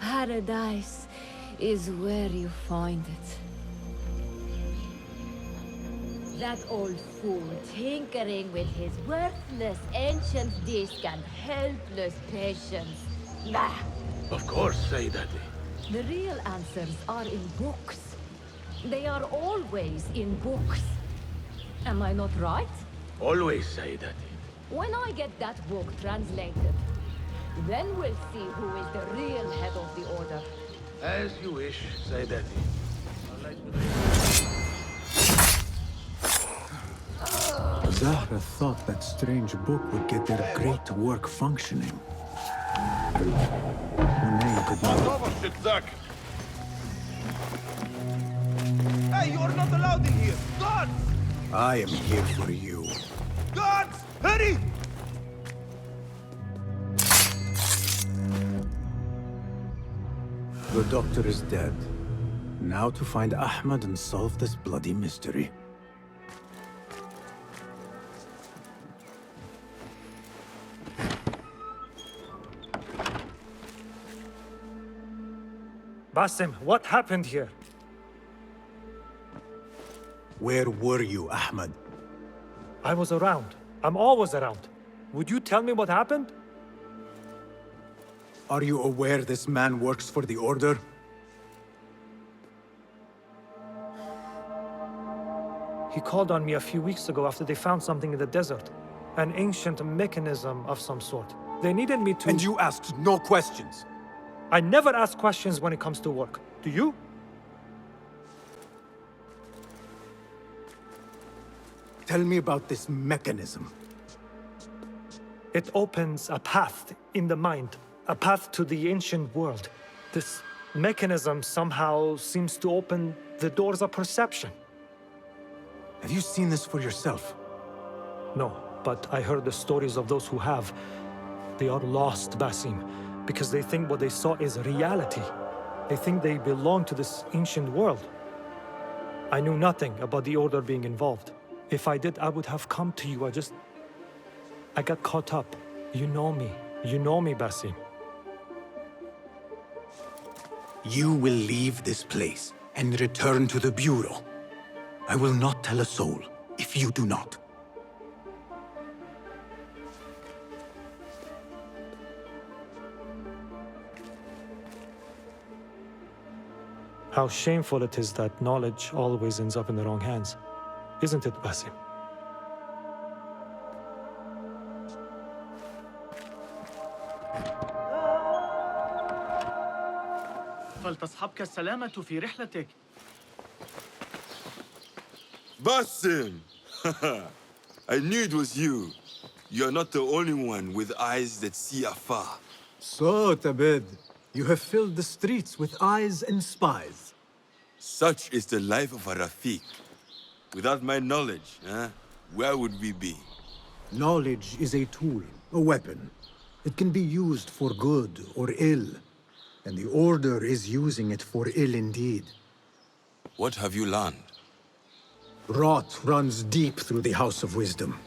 Paradise is where you find it. That old fool tinkering with his worthless ancient disc and helpless patience. Bah! Of course, Sayyidati. The real answers are in books. They are always in books. Am I not right? Always, Sayyidati. When I get that book translated, then we'll see who is the real head of the order. As you wish, Sayyidati. Zahra thought that strange book would get their great work functioning. Monet could not... Hey, you're not allowed in here! Guards! I am here for you. Guards! Hurry! The doctor is dead. Now to find Ahmad and solve this bloody mystery. Basim, what happened here? Where were you, Ahmad? I was around. I'm always around. Would you tell me what happened? Are you aware this man works for the Order? He called on me a few weeks ago after they found something in the desert. An ancient mechanism of some sort. They needed me to... And you asked no questions? I never ask questions when it comes to work. Do you? Tell me about this mechanism. It opens a path in the mind. A path to the ancient world. This mechanism somehow seems to open the doors of perception. Have you seen this for yourself? No, but I heard the stories of those who have. They are lost, Basim, because they think what they saw is reality. They think they belong to this ancient world. I knew nothing about the Order being involved. If I did, I would have come to you. I got caught up. You know me. You know me, Basim. You will leave this place and return to the Bureau. I will not tell a soul if you do not. How shameful it is that knowledge always ends up in the wrong hands. Isn't it, Basim? فلتصحبك السلامة في رحلتك. Basim! I knew it was you. You're not the only one with eyes that see afar. So, Tabed, you have filled the streets with eyes and spies. Such is the life of a Rafiq. Without my knowledge, where would we be? Knowledge is a tool, a weapon. It can be used for good or ill. And the Order is using it for ill indeed. What have you learned? Rot runs deep through the House of Wisdom.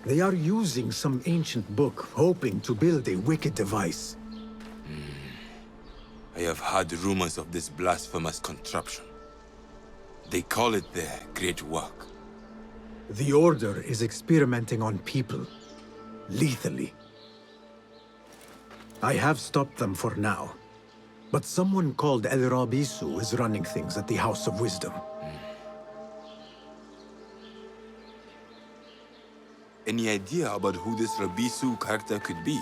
They are using some ancient book, hoping to build a wicked device. I have heard rumors of this blasphemous contraption. They call it their great work. The Order is experimenting on people, lethally. I have stopped them for now. But someone called El Rabisu is running things at the House of Wisdom. Any idea about who this Rabisu character could be?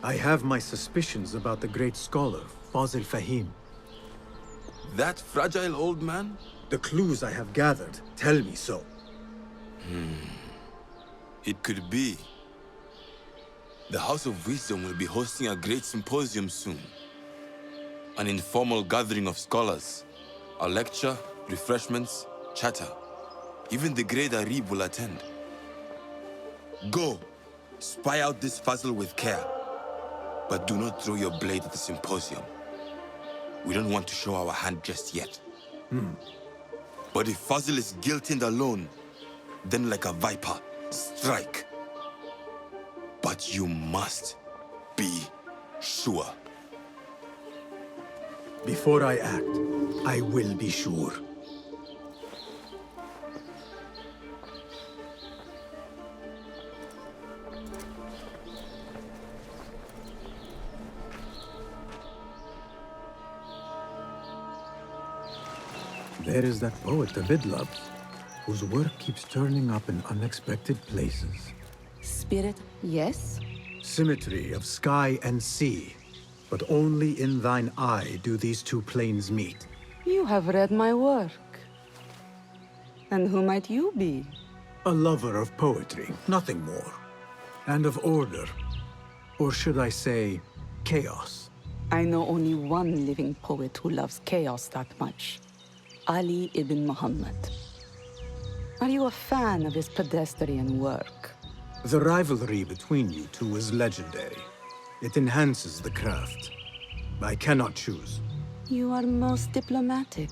I have my suspicions about the great scholar, Fazil Fahim. That fragile old man? The clues I have gathered tell me so. It could be. The House of Wisdom will be hosting a great symposium soon. An informal gathering of scholars. A lecture, refreshments, chatter. Even the great Arib will attend. Go, spy out this puzzle with care. But do not throw your blade at the symposium. We don't want to show our hand just yet. But if Fazil is guilty and alone, then like a viper, strike. But you must be sure. Before I act, I will be sure. There is that poet David loves, whose work keeps turning up in unexpected places. Spirit, yes? Symmetry of sky and sea, but only in thine eye do these two planes meet. You have read my work. And who might you be? A lover of poetry, nothing more. And of order. Or should I say, chaos. I know only one living poet who loves chaos that much. Ali ibn Muhammad. Are you a fan of his pedestrian work? The rivalry between you two is legendary. It enhances the craft. I cannot choose. You are most diplomatic.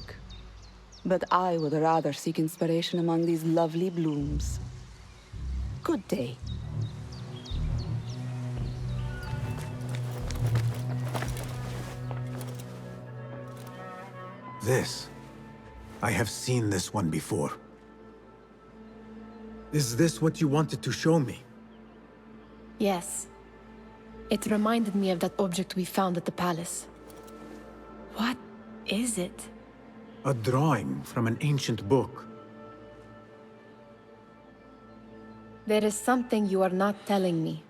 But I would rather seek inspiration among these lovely blooms. Good day. This. I have seen this one before. Is this what you wanted to show me? Yes. It reminded me of that object we found at the palace. What is it? A drawing from an ancient book. There is something you are not telling me.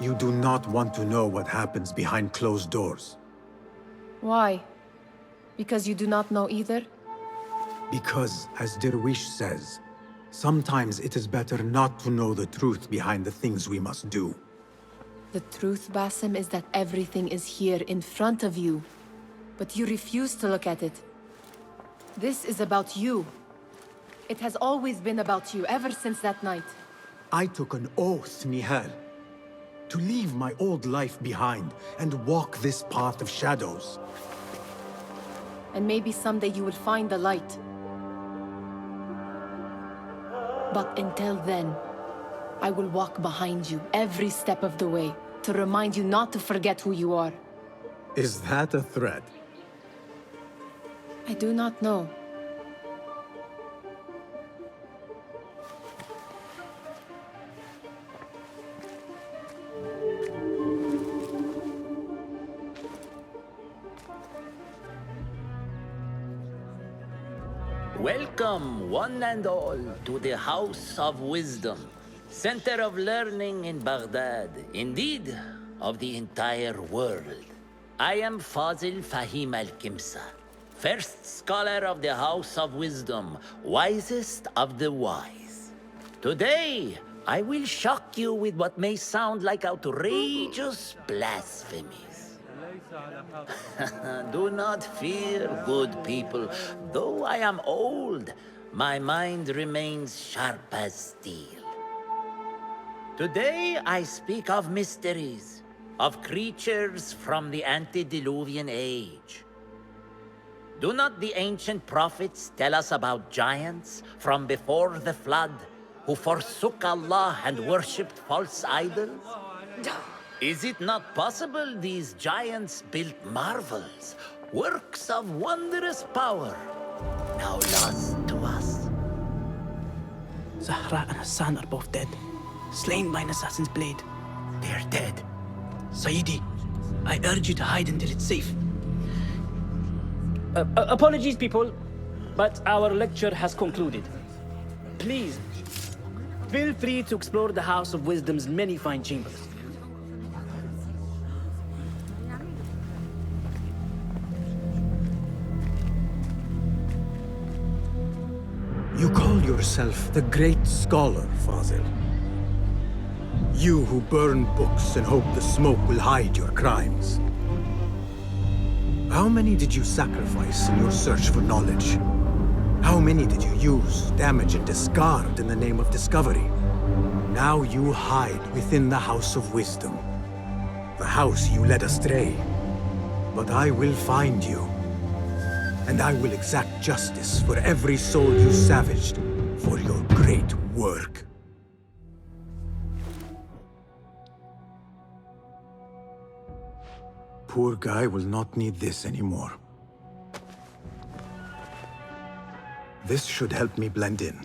You do not want to know what happens behind closed doors. Why? Because you do not know either? Because, as Derwish says, sometimes it is better not to know the truth behind the things we must do. The truth, Basim, is that everything is here in front of you. But you refuse to look at it. This is about you. It has always been about you, ever since that night. I took an oath, Nihal, to leave my old life behind and walk this path of shadows. And maybe someday you will find the light. But until then, I will walk behind you every step of the way to remind you not to forget who you are. Is that a threat? I do not know. Welcome, one and all, to the House of Wisdom, center of learning in Baghdad, indeed, of the entire world. I am Fazil Fahim al-Kimsa, first scholar of the House of Wisdom, wisest of the wise. Today, I will shock you with what may sound like outrageous blasphemies. Do not fear, good people. Though I am old, my mind remains sharp as steel. Today I speak of mysteries, of creatures from the antediluvian age. Do not the ancient prophets tell us about giants from before the flood who forsook Allah and worshipped false idols? Is it not possible these giants built marvels, works of wondrous power, now lost to us? Zahra and Hassan are both dead, slain by an assassin's blade. They're dead. Sayyidi, I urge you to hide until it's safe. Apologies, people, but our lecture has concluded. Please, feel free to explore the House of Wisdom's many fine chambers. You call yourself the great scholar, Fazil. You who burn books and hope the smoke will hide your crimes. How many did you sacrifice in your search for knowledge? How many did you use, damage, and discard in the name of discovery? Now you hide within the House of Wisdom. The house you led astray. But I will find you. And I will exact justice for every soul you savaged for your great work. Poor guy will not need this anymore. This should help me blend in.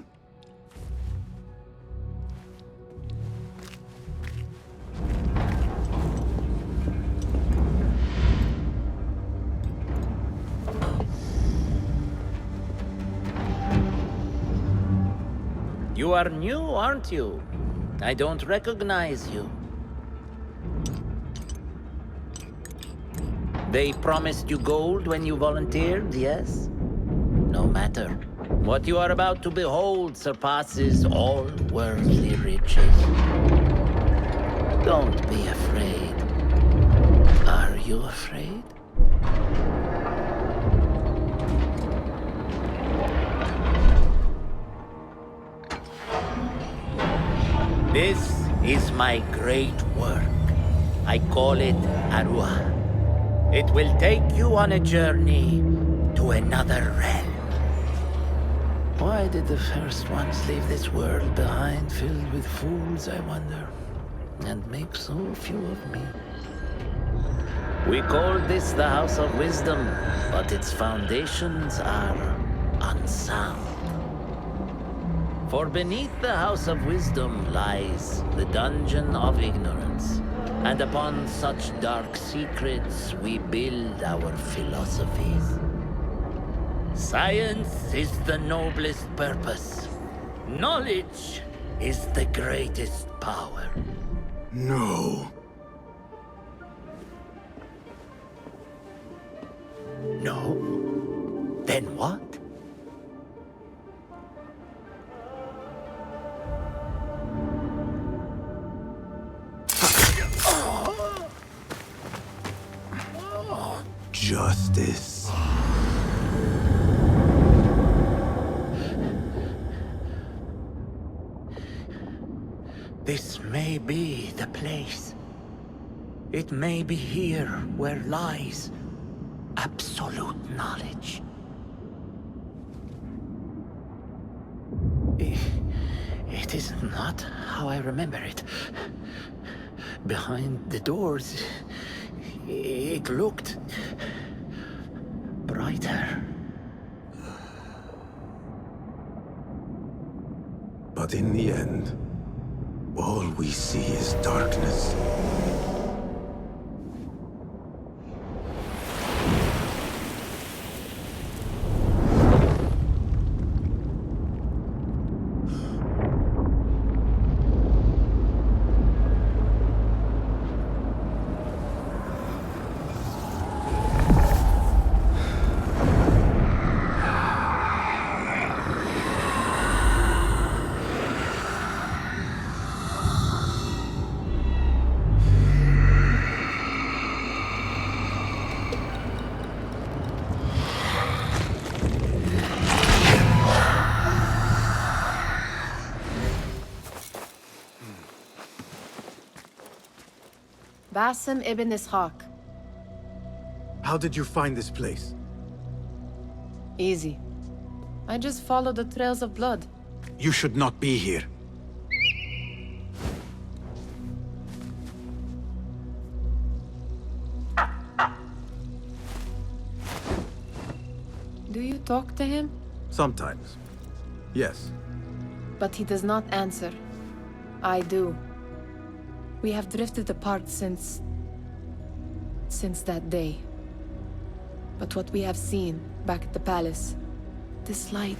You are new, aren't you? I don't recognize you. They promised you gold when you volunteered, yes? No matter. What you are about to behold surpasses all worldly riches. Don't be afraid. Are you afraid? This is my great work. I call it Arua. It will take you on a journey to another realm. Why did the first ones leave this world behind, filled with fools, I wonder, and make so few of me? We call this the House of Wisdom, but its foundations are unsound. For beneath the House of Wisdom lies the Dungeon of Ignorance, and upon such dark secrets we build our philosophies. Science is the noblest purpose. Knowledge is the greatest power. No. No? Then what? Justice. This may be the place. It may be here where lies absolute knowledge. It is not how I remember it. Behind the doors, it looked brighter. But in the end, all we see is darkness. Basim ibn Ishaq. How did you find this place? Easy. I just followed the trails of blood. You should not be here. Do you talk to him? Sometimes. Yes. But he does not answer. I do. We have drifted apart since that day. But what we have seen back at the palace, this light,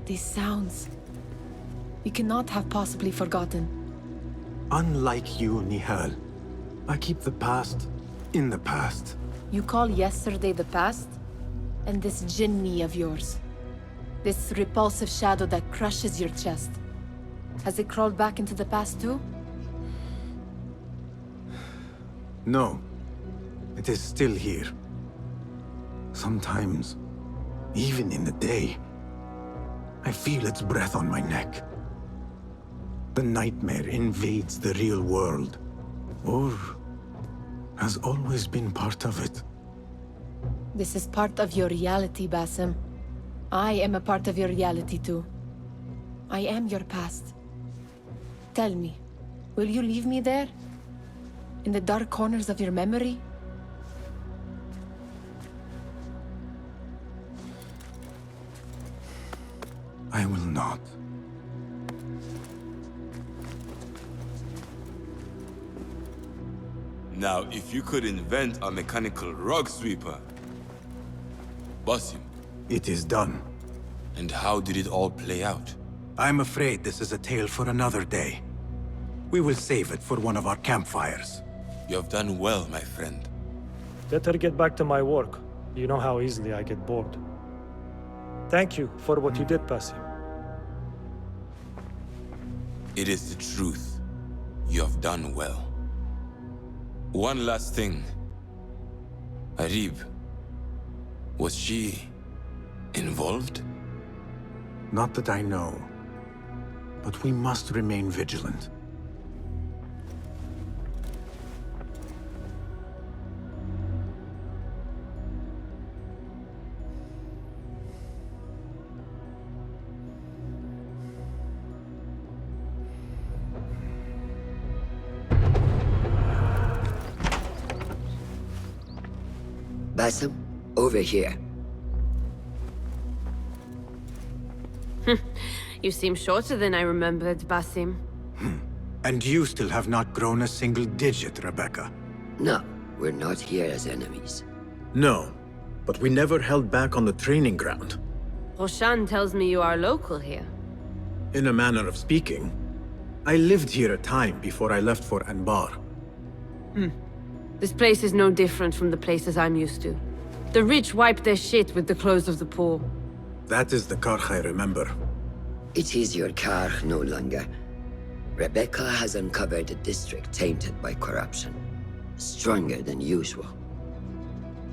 these sounds, we cannot have possibly forgotten. Unlike you, Nihal, I keep the past in the past. You call yesterday the past? And this jinni of yours, this repulsive shadow that crushes your chest, has it crawled back into the past too? No. It is still here. Sometimes, even in the day, I feel its breath on my neck. The nightmare invades the real world, or has always been part of it. This is part of your reality, Basim. I am a part of your reality too. I am your past. Tell me, will you leave me there? In the dark corners of your memory? I will not. Now, if you could invent a mechanical rug sweeper, Basim. It is done. And how did it all play out? I'm afraid this is a tale for another day. We will save it for one of our campfires. You have done well, my friend. Better get back to my work. You know how easily I get bored. Thank you for what you did, Basim. It is the truth. You have done well. One last thing. Arib, was she involved? Not that I know. But we must remain vigilant. Basim, over here. You seem shorter than I remembered, Basim. And you still have not grown a single digit, Rebecca. No, we're not here as enemies. No, but we never held back on the training ground. Roshan tells me you are local here. In a manner of speaking. I lived here a time before I left for Anbar. This place is no different from the places I'm used to. The rich wipe their shit with the clothes of the poor. That is the Karkh I remember. It is your Karkh no longer. Rebecca has uncovered a district tainted by corruption. Stronger than usual.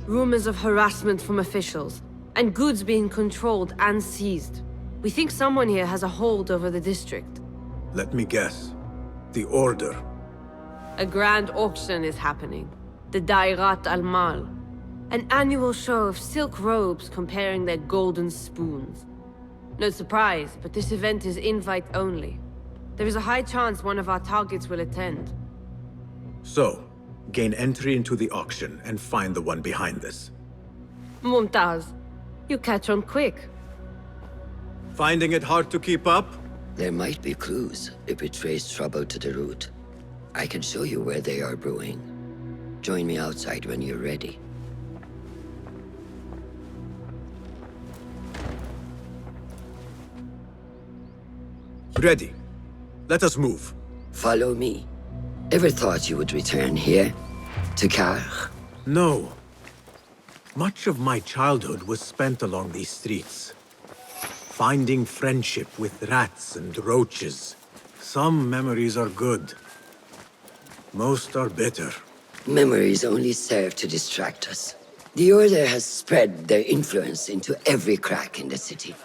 Rumors of harassment from officials, and goods being controlled and seized. We think someone here has a hold over the district. Let me guess. The Order. A grand auction is happening. The Dairat al-Mal. An annual show of silk robes comparing their golden spoons. No surprise, but this event is invite only. There is a high chance one of our targets will attend. So, gain entry into the auction and find the one behind this. Mumtaz, you catch on quick. Finding it hard to keep up? There might be clues if we trace trouble to the root. I can show you where they are brewing. Join me outside when you're ready. Ready. Let us move. Follow me. Ever thought you would return here? To Karkh? No. Much of my childhood was spent along these streets. Finding friendship with rats and roaches. Some memories are good. Most are bitter. Memories only serve to distract us. The Order has spread their influence into every crack in the city,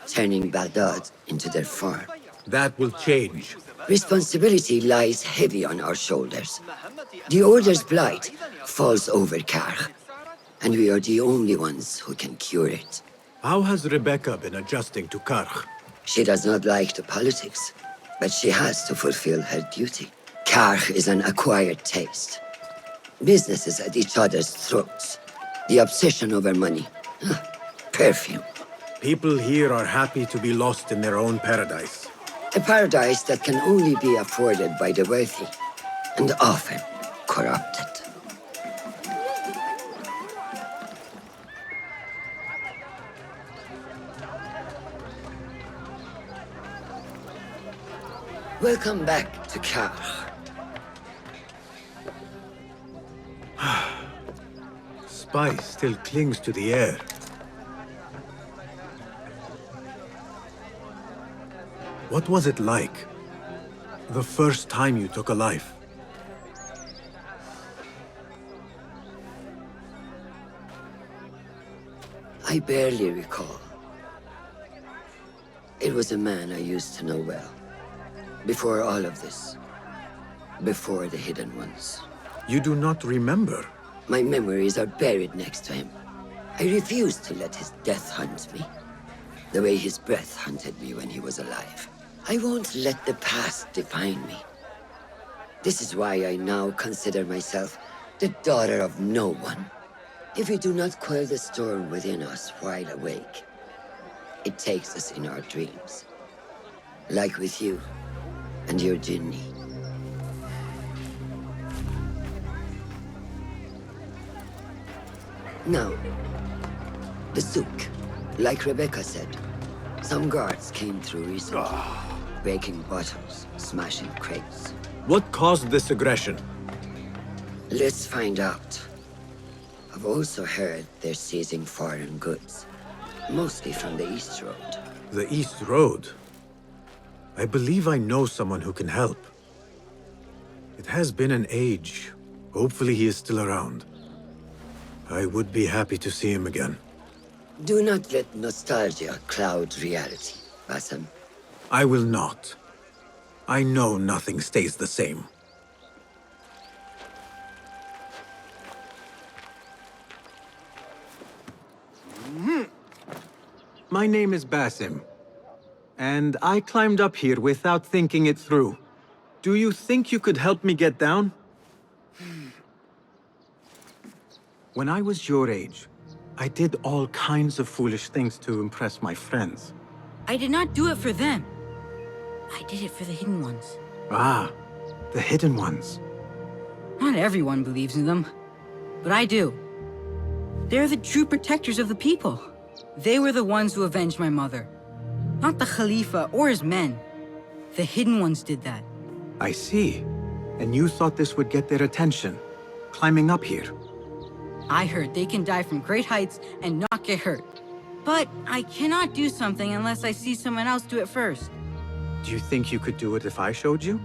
turning Baghdad into their farm. That will change. Responsibility lies heavy on our shoulders. The Order's blight falls over Karkh, and we are the only ones who can cure it. How has Rebecca been adjusting to Karkh? She does not like the politics, but she has to fulfill her duty. Karkh is an acquired taste. Businesses at each other's throats. The obsession over money. Perfume. People here are happy to be lost in their own paradise. A paradise that can only be afforded by the wealthy, and often corrupted. Welcome back to Karkh. Spice still clings to the air. What was it like? The first time you took a life? I barely recall. It was a man I used to know well. Before all of this. Before the Hidden Ones. You do not remember? My memories are buried next to him. I refuse to let his death hunt me. The way his breath hunted me when he was alive. I won't let the past define me. This is why I now consider myself the daughter of no one. If we do not quell the storm within us while awake, it takes us in our dreams. Like with you and your jinni. Now, the souk, like Rebecca said, some guards came through recently, breaking bottles, smashing crates. What caused this aggression? Let's find out. I've also heard they're seizing foreign goods, mostly from the East Road. The East Road? I believe I know someone who can help. It has been an age. Hopefully he is still around. I would be happy to see him again. Do not let nostalgia cloud reality, Basim. I will not. I know nothing stays the same. My name is Basim, and I climbed up here without thinking it through. Do you think you could help me get down? When I was your age, I did all kinds of foolish things to impress my friends. I did not do it for them. I did it for the Hidden Ones. Ah, the Hidden Ones. Not everyone believes in them, but I do. They're the true protectors of the people. They were the ones who avenged my mother. Not the Khalifa or his men. The Hidden Ones did that. I see. And you thought this would get their attention, climbing up here. I heard they can die from great heights and not get hurt. But I cannot do something unless I see someone else do it first. Do you think you could do it if I showed you?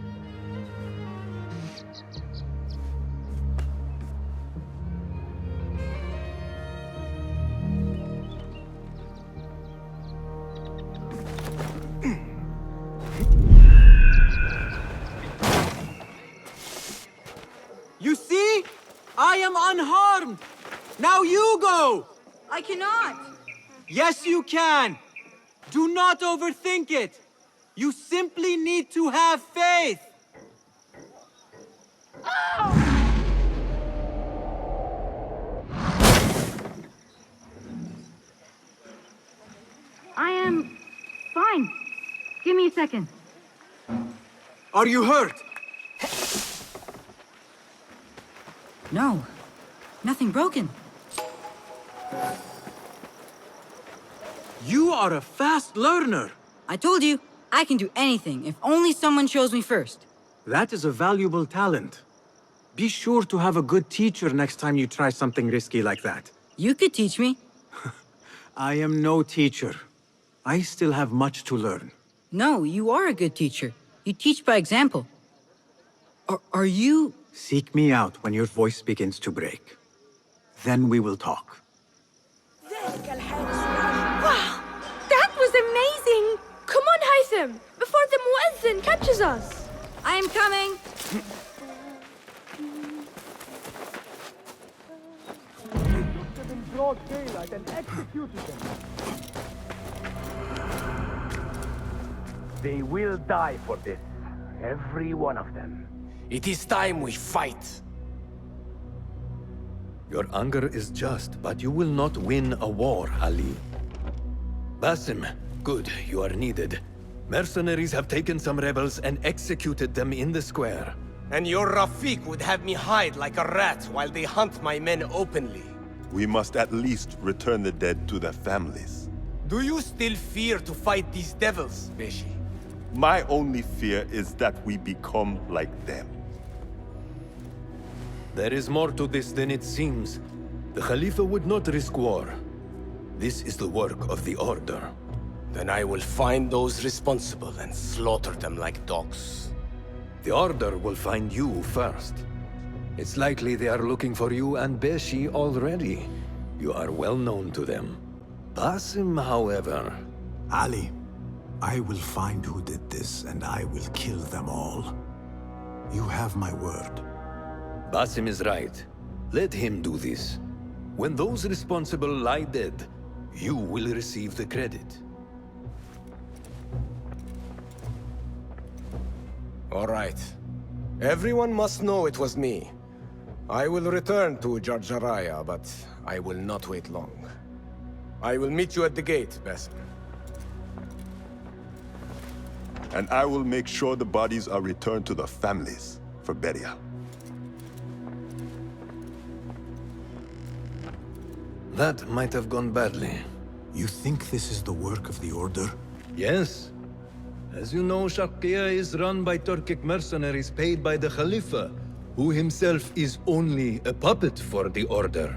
You see? I am unharmed! Now you go! I cannot! Yes, you can! Do not overthink it! You simply need to have faith! I am fine. Give me a second. Are you hurt? No, nothing broken. You are a fast learner. I told you, I can do anything if only someone shows me first. That is a valuable talent. Be sure to have a good teacher next time you try something risky like that. You could teach me. I am no teacher. I still have much to learn. No, you are a good teacher. You teach by example. Are you... Seek me out when your voice begins to break. Then we will talk. Wow! That was amazing! Come on, Haytham! Before the Muezzin catches us! I am coming! In broad daylight and executed them. They will die for this. Every one of them. It is time we fight. Your anger is just, but you will not win a war, Ali. Basim, good, you are needed. Mercenaries have taken some rebels and executed them in the square. And your Rafiq would have me hide like a rat while they hunt my men openly. We must at least return the dead to their families. Do you still fear to fight these devils, Beshi? My only fear is that we become like them. There is more to this than it seems. The Khalifa would not risk war. This is the work of the Order. Then I will find those responsible and slaughter them like dogs. The Order will find you first. It's likely they are looking for you and Beshi already. You are well known to them. Basim, however... Ali, I will find who did this, and I will kill them all. You have my word. Basim is right. Let him do this. When those responsible lie dead, you will receive the credit. All right. Everyone must know it was me. I will return to Jarjaraya, but I will not wait long. I will meet you at the gate, Basim. And I will make sure the bodies are returned to the families for burial. That might have gone badly. You think this is the work of the Order? Yes. As you know, Sharqiya is run by Turkic mercenaries paid by the Khalifa, who himself is only a puppet for the Order.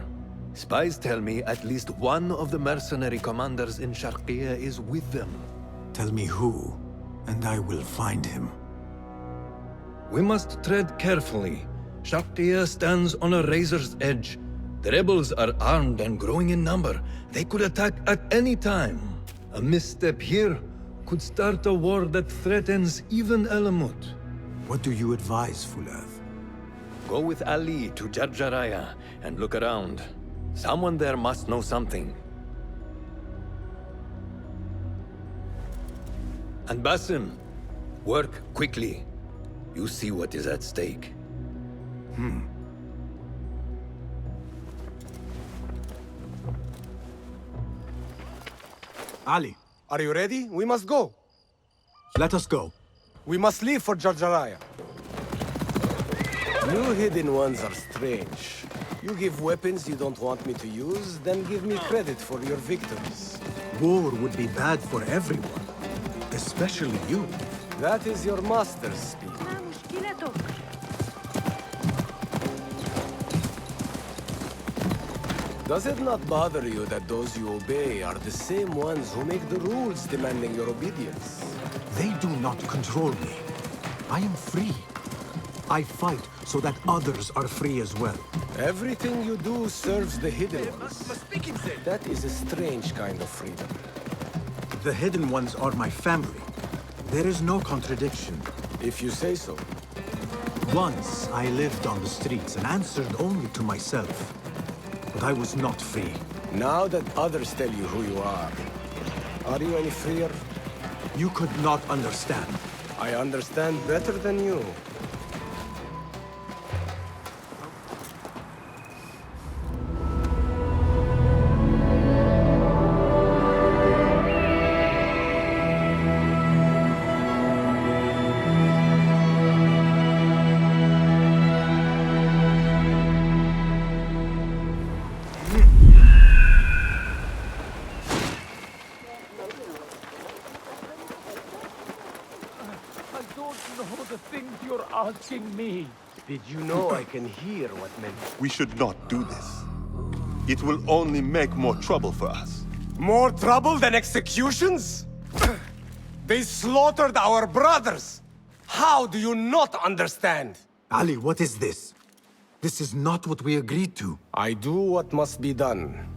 Spies tell me at least one of the mercenary commanders in Sharqiya is with them. Tell me who, and I will find him. We must tread carefully. Sharqiya stands on a razor's edge. The rebels are armed and growing in number. They could attack at any time. A misstep here could start a war that threatens even Alamut. What do you advise, Fulad? Go with Ali to Jarjaraya and look around. Someone there must know something. And Basim, work quickly. You see what is at stake. Ali, Are you ready? We must go. let us go. We must leave for Jarjaraya. You hidden ones are strange. You give weapons you don't want me to use, then give me credit for your victories. War would be bad for everyone, especially you. That is your master's speech. Does it not bother you that those you obey are the same ones who make the rules demanding your obedience? They do not control me. I am free. I fight so that others are free as well. Everything you do serves the hidden ones. That is a strange kind of freedom. The hidden ones are my family. There is no contradiction. If you say so. Once I lived on the streets and answered only to myself. But I was not free. Now that others tell you who you are you any freer? You could not understand. I understand better than you. Asking me. Did you know I can hear what men... We should not do this. It will only make more trouble for us. More trouble than executions? They slaughtered our brothers! How do you not understand? Ali, what is this? This is not what we agreed to. I do what must be done.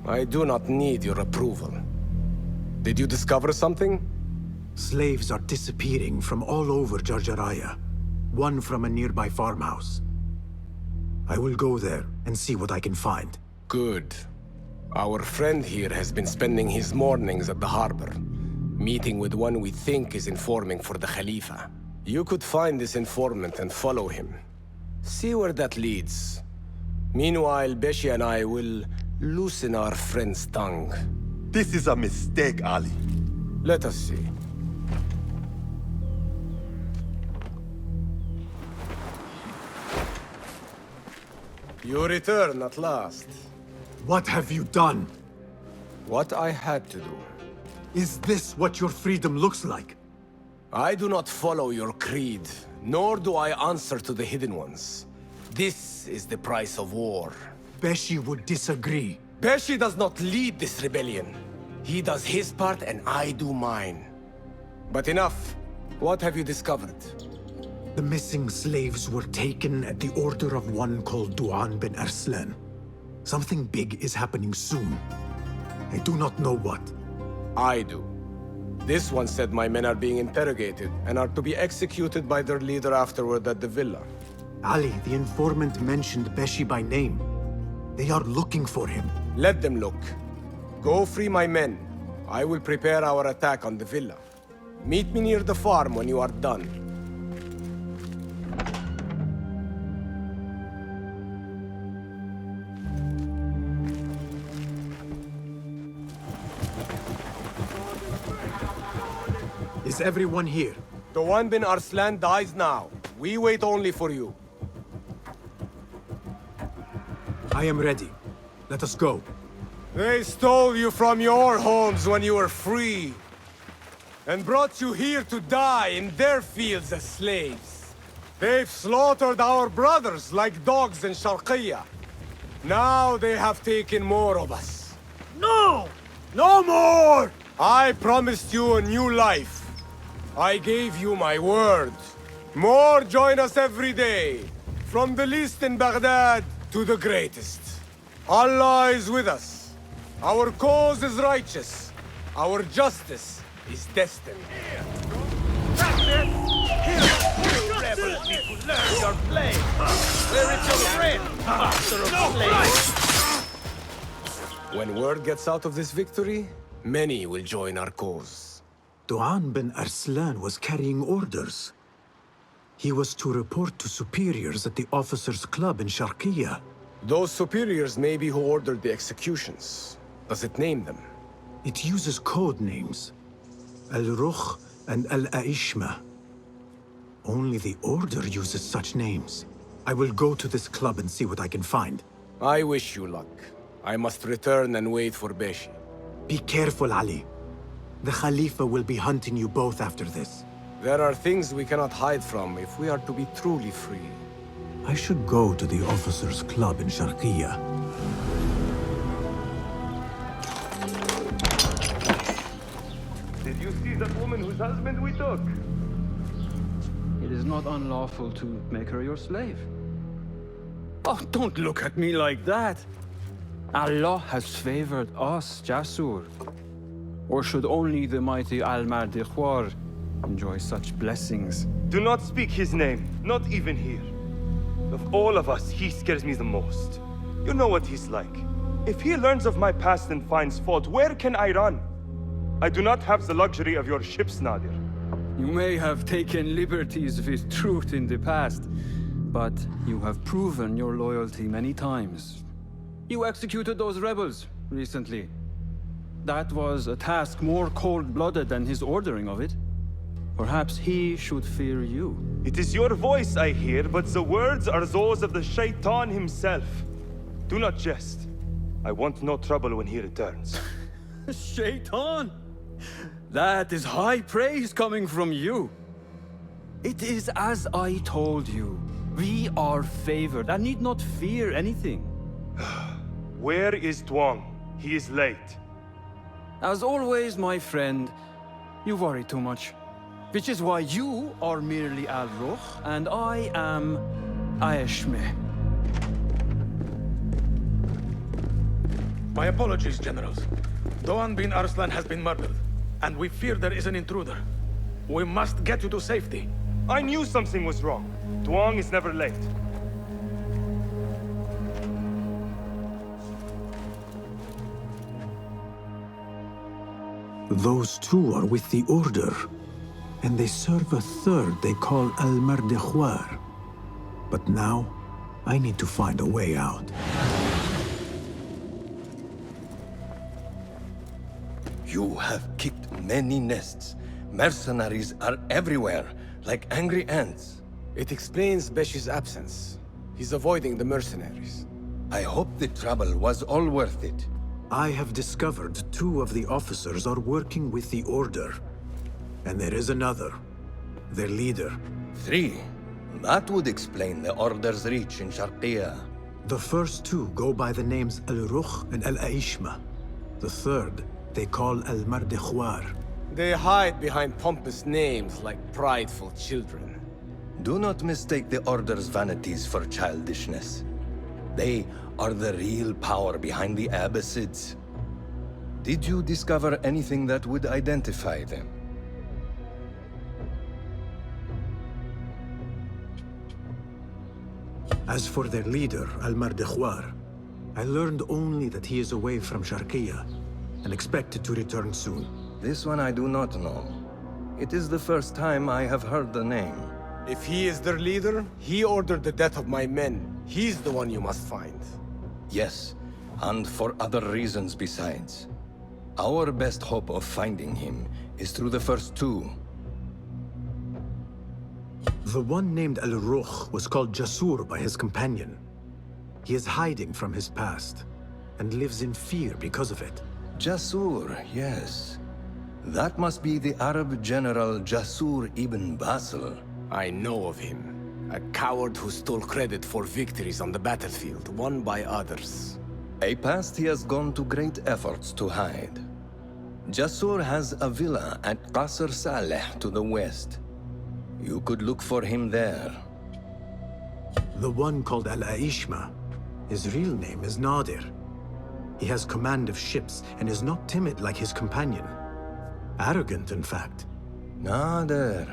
I do not need your approval. Did you discover something? Slaves are disappearing from all over Jarjaraya. One from a nearby farmhouse. I will go there and see what I can find. Good. Our friend here has been spending his mornings at the harbor, meeting with one we think is informing for the Khalifa. You could find this informant and follow him. See where that leads. Meanwhile, Beshi and I will loosen our friend's tongue. This is a mistake, Ali. Let us see. You return at last. What have you done? What I had to do. Is this what your freedom looks like? I do not follow your creed, nor do I answer to the Hidden Ones. This is the price of war. Beshi would disagree. Beshi does not lead this rebellion. He does his part and I do mine. But enough. What have you discovered? The missing slaves were taken at the order of one called Duan bin Arslan. Something big is happening soon. I do not know what. I do. This one said my men are being interrogated and are to be executed by their leader afterward at the villa. Ali, the informant mentioned Beshi by name. They are looking for him. Let them look. Go free my men. I will prepare our attack on the villa. Meet me near the farm when you are done. Is everyone here? Tuan bin Arslan dies now. We wait only for you. I am ready. Let us go. They stole you from your homes when you were free, and brought you here to die in their fields as slaves. They've slaughtered our brothers like dogs in Sharqiyya. Now they have taken more of us. No! No more! I promised you a new life. I gave you my word. More join us every day, from the least in Baghdad to the greatest. Allah is with us. Our cause is righteous. Our justice is destined. You rebel people, learn your blade. Where is your friend, master of slaves? When word gets out of this victory, many will join our cause. Tuan bin Arslan was carrying orders. He was to report to superiors at the officers' club in Sharqiyya. Those superiors may be who ordered the executions. Does it name them? It uses code names. Al-Rukh and Al-Aishma. Only the Order uses such names. I will go to this club and see what I can find. I wish you luck. I must return and wait for Beshi. Be careful, Ali. The Khalifa will be hunting you both after this. There are things we cannot hide from if we are to be truly free. I should go to the officers' club in Sharqiyya. Did you see that woman whose husband we took? It is not unlawful to make her your slave. Oh, don't look at me like that. Allah has favored us, Jasur. Or should only the mighty Al-Mardikhwar enjoy such blessings? Do not speak his name, not even here. Of all of us, he scares me the most. You know what he's like. If he learns of my past and finds fault, where can I run? I do not have the luxury of your ships, Nadir. You may have taken liberties with truth in the past, but you have proven your loyalty many times. You executed those rebels recently. That was a task more cold-blooded than his ordering of it. Perhaps he should fear you. It is your voice I hear, but the words are those of the Shaitan himself. Do not jest. I want no trouble when he returns. Shaitan! That is high praise coming from you. It is as I told you. We are favored and need not fear anything. Where is Tuang? He is late. As always, my friend, you worry too much. Which is why you are merely Al-Rukh, and I am Aishme. My apologies, generals. Tuan bin Arslan has been murdered, and we fear there is an intruder. We must get you to safety. I knew something was wrong. Tuang is never late. Those two are with the Order, and they serve a third they call Al-Mardikhwar. But now, I need to find a way out. You have kicked many nests. Mercenaries are everywhere, like angry ants. It explains Beshi's absence. He's avoiding the mercenaries. I hope the trouble was all worth it. I have discovered 2 of the officers are working with the Order. And there is another. Their leader. 3. That would explain the Order's reach in Sharqiyya. The first 2 go by the names Al-Rukh and Al-Aishma. The third, they call Al-Mardikhwar. They hide behind pompous names like prideful children. Do not mistake the Order's vanities for childishness. They are the real power behind the Abbasids. Did you discover anything that would identify them? As for their leader, Al-Mardekhwar, I learned only that he is away from Sharqiya and expected to return soon. This one I do not know. It is the first time I have heard the name. If he is their leader, he ordered the death of my men. He's the one you must find. Yes, and for other reasons besides. Our best hope of finding him is through the first two. The one named Al-Rukh was called Jasur by his companion. He is hiding from his past and lives in fear because of it. Jasur, yes. That must be the Arab general Jasur ibn Basil. I know of him. A coward who stole credit for victories on the battlefield, won by others. A past he has gone to great efforts to hide. Jasur has a villa at Qasr Saleh to the west. You could look for him there. The one called Al-Aishma. His real name is Nadir. He has command of ships and is not timid like his companion. Arrogant, in fact. Nadir.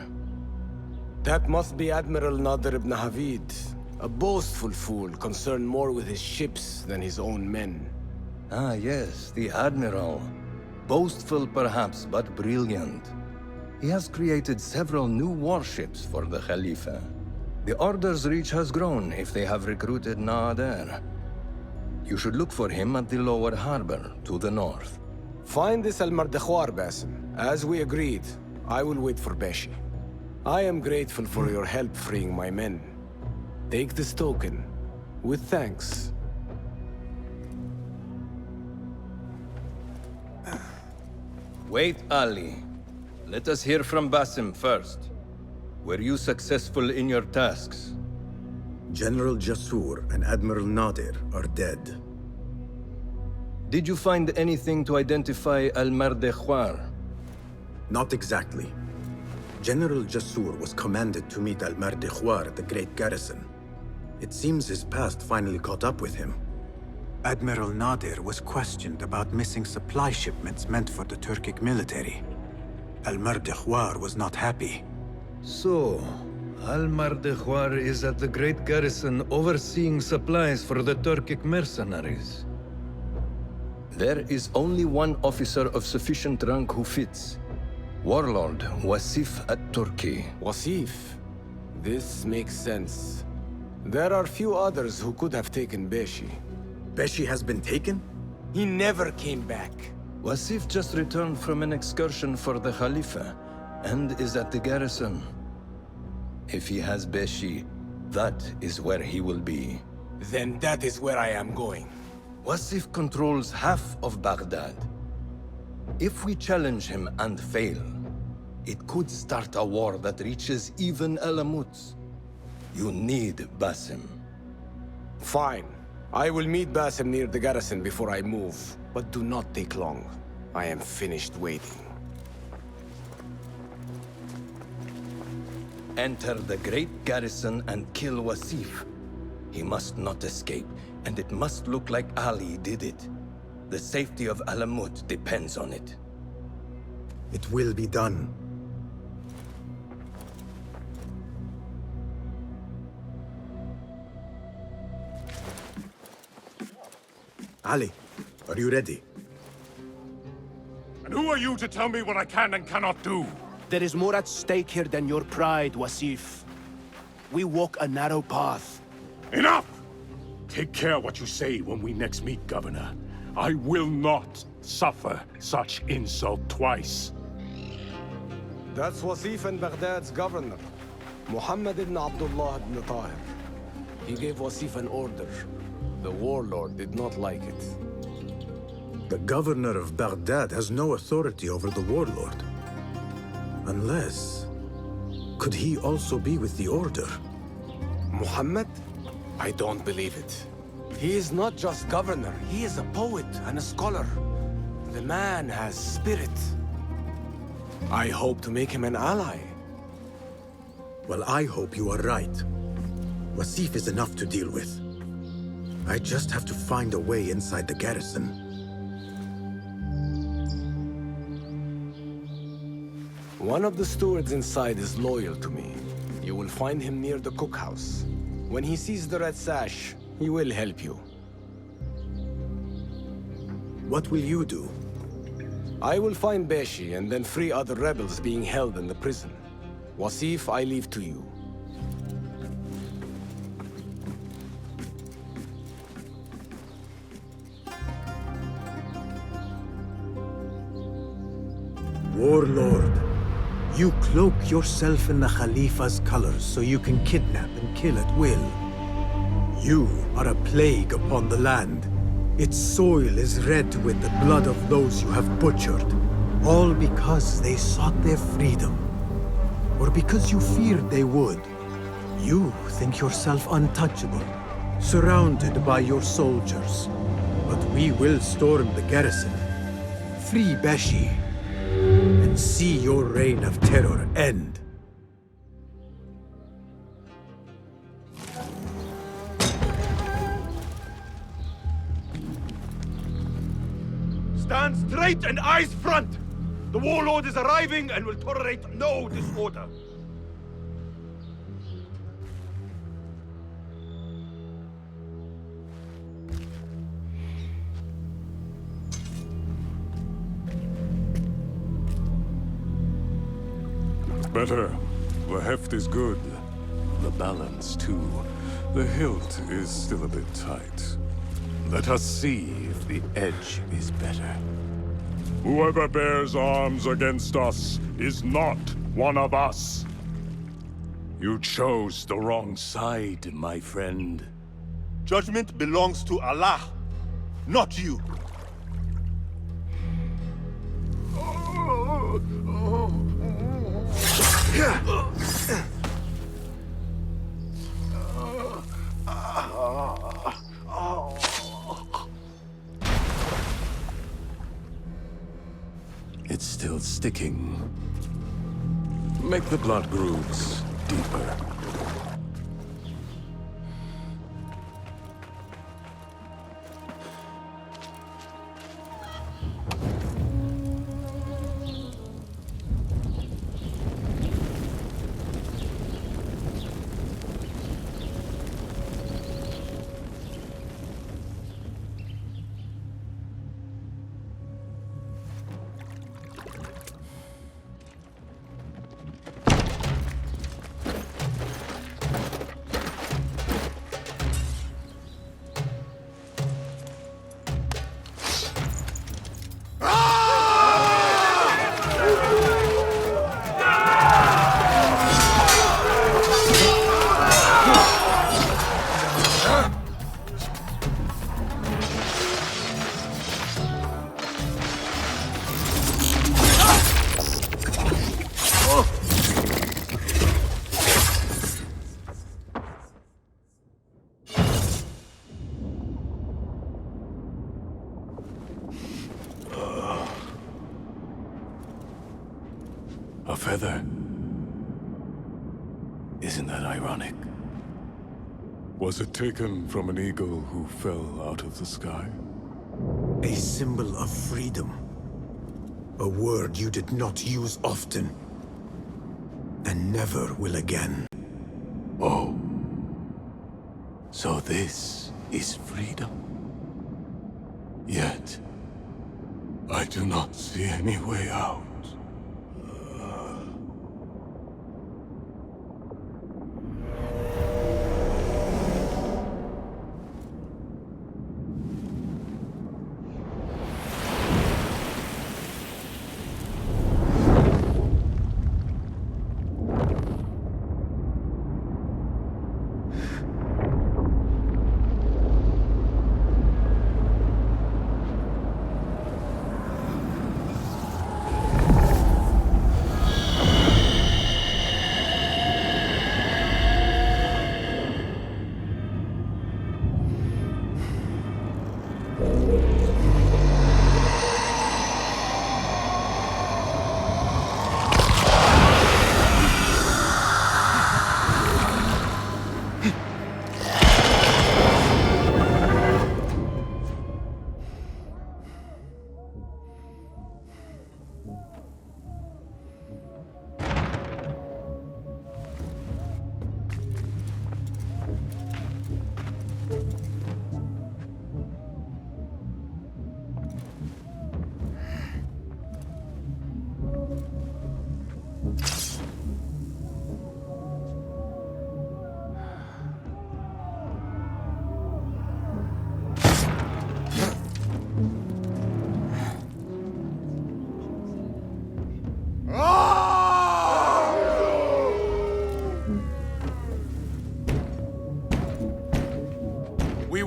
That must be Admiral Nadir ibn Havid. A boastful fool concerned more with his ships than his own men. Ah, yes, the Admiral. Boastful perhaps, but brilliant. He has created several new warships for the Khalifa. The Order's reach has grown if they have recruited Nadir. You should look for him at the lower harbor, to the north. Find this Al-Mardekhwar, Basim. As we agreed, I will wait for Beshi. I am grateful for your help freeing my men. Take this token, with thanks. Wait, Ali. Let us hear from Basim first. Were you successful in your tasks? General Jasur and Admiral Nadir are dead. Did you find anything to identify Al-Mardekhwar? Not exactly. General Jasur was commanded to meet Al-Mardekhwar at the Great Garrison. It seems his past finally caught up with him. Admiral Nadir was questioned about missing supply shipments meant for the Turkic military. Al-Mardekhwar was not happy. So, Al-Mardekhwar is at the Great Garrison overseeing supplies for the Turkic mercenaries. There is only one officer of sufficient rank who fits. Warlord Wasif at-Turki. Wasif? This makes sense. There are few others who could have taken Beshi. Beshi has been taken? He never came back. Wasif just returned from an excursion for the Khalifa and is at the garrison. If he has Beshi, that is where he will be. Then that is where I am going. Wasif controls half of Baghdad. If we challenge him and fail, it could start a war that reaches even Alamut. You need Basim. Fine. I will meet Basim near the garrison before I move, but do not take long. I am finished waiting. Enter the great garrison and kill Wasif. He must not escape, and it must look like Ali did it. The safety of Alamut depends on it. It will be done. Ali, are you ready? And who are you to tell me what I can and cannot do? There is more at stake here than your pride, Wasif. We walk a narrow path. Enough! Take care what you say when we next meet, Governor. I will not suffer such insult twice. That's Wasif and Baghdad's governor, Muhammad ibn Abdullah ibn Tahir. He gave Wasif an order. The warlord did not like it. The governor of Baghdad has no authority over the warlord. Unless... could he also be with the order? Muhammad? I don't believe it. He is not just governor, he is a poet and a scholar. The man has spirit. I hope to make him an ally. Well, I hope you are right. Wasif is enough to deal with. I just have to find a way inside the garrison. One of the stewards inside is loyal to me. You will find him near the cookhouse. When he sees the red sash, he will help you. What will you do? I will find Beshi and then free other rebels being held in the prison. Wasif, I leave to you. Warlord, you cloak yourself in the Khalifa's colors so you can kidnap and kill at will. You are a plague upon the land. Its soil is red with the blood of those you have butchered, all because they sought their freedom, or because you feared they would. You think yourself untouchable, surrounded by your soldiers. But we will storm the garrison, free Beshi, and see your reign of terror end. Stand straight and eyes front! The warlord is arriving and will tolerate no disorder. Better. The heft is good. The balance, too. The hilt is still a bit tight. Let us see if the edge is better. Whoever bears arms against us is not one of us. You chose the wrong side, my friend. Judgment belongs to Allah, not you. It's still sticking. Make the blood grooves deeper. A feather. Isn't that ironic? Was it taken from an eagle who fell out of the sky? A symbol of freedom. A word you did not use often. And never will again. Oh. So this is freedom. Yet, I do not see any way out.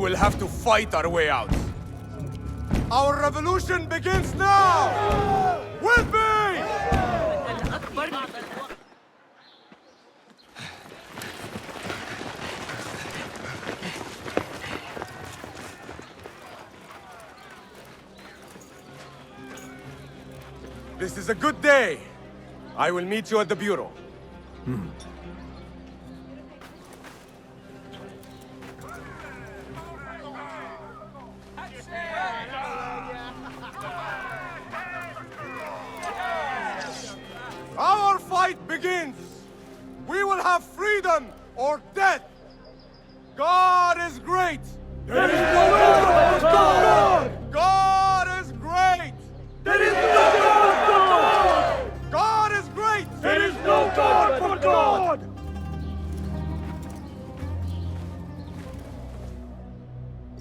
will have to fight our way out. Our revolution begins now! With me! This is a good day. I will meet you at the bureau. Our fight begins! We will have freedom or death! God is great! There is no God but God! God is great! There is no God but God! God is great! There is no God but God!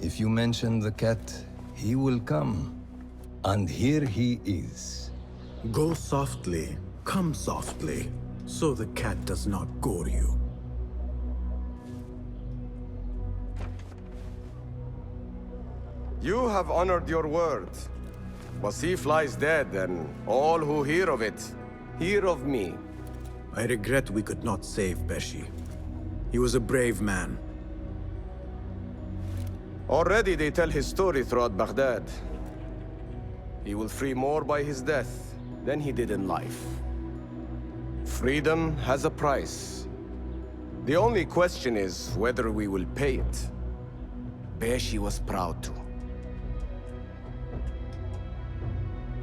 If you mention the cat, he will come. And here he is. Go softly, come softly, so the cat does not gore you. You have honored your word. Wasif lies dead, and all who hear of it, hear of me. I regret we could not save Beshi. He was a brave man. Already they tell his story throughout Baghdad. He will free more by his death than he did in life. Freedom has a price. The only question is whether we will pay it. Beshi was proud to.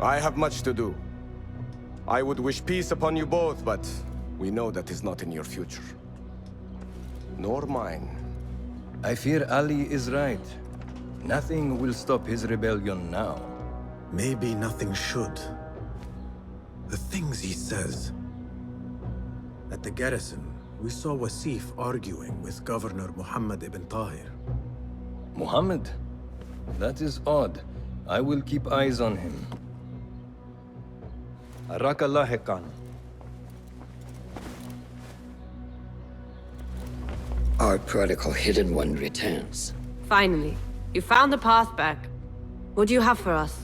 I have much to do. I would wish peace upon you both, but we know that is not in your future. Nor mine. I fear Ali is right. Nothing will stop his rebellion now. Maybe nothing should. The things he says. At the garrison, we saw Wasif arguing with Governor Muhammad ibn Tahir. Muhammad? That is odd. I will keep eyes on him. Arakallah Khan. Our prodigal hidden one returns. Finally, you found the path back. What do you have for us?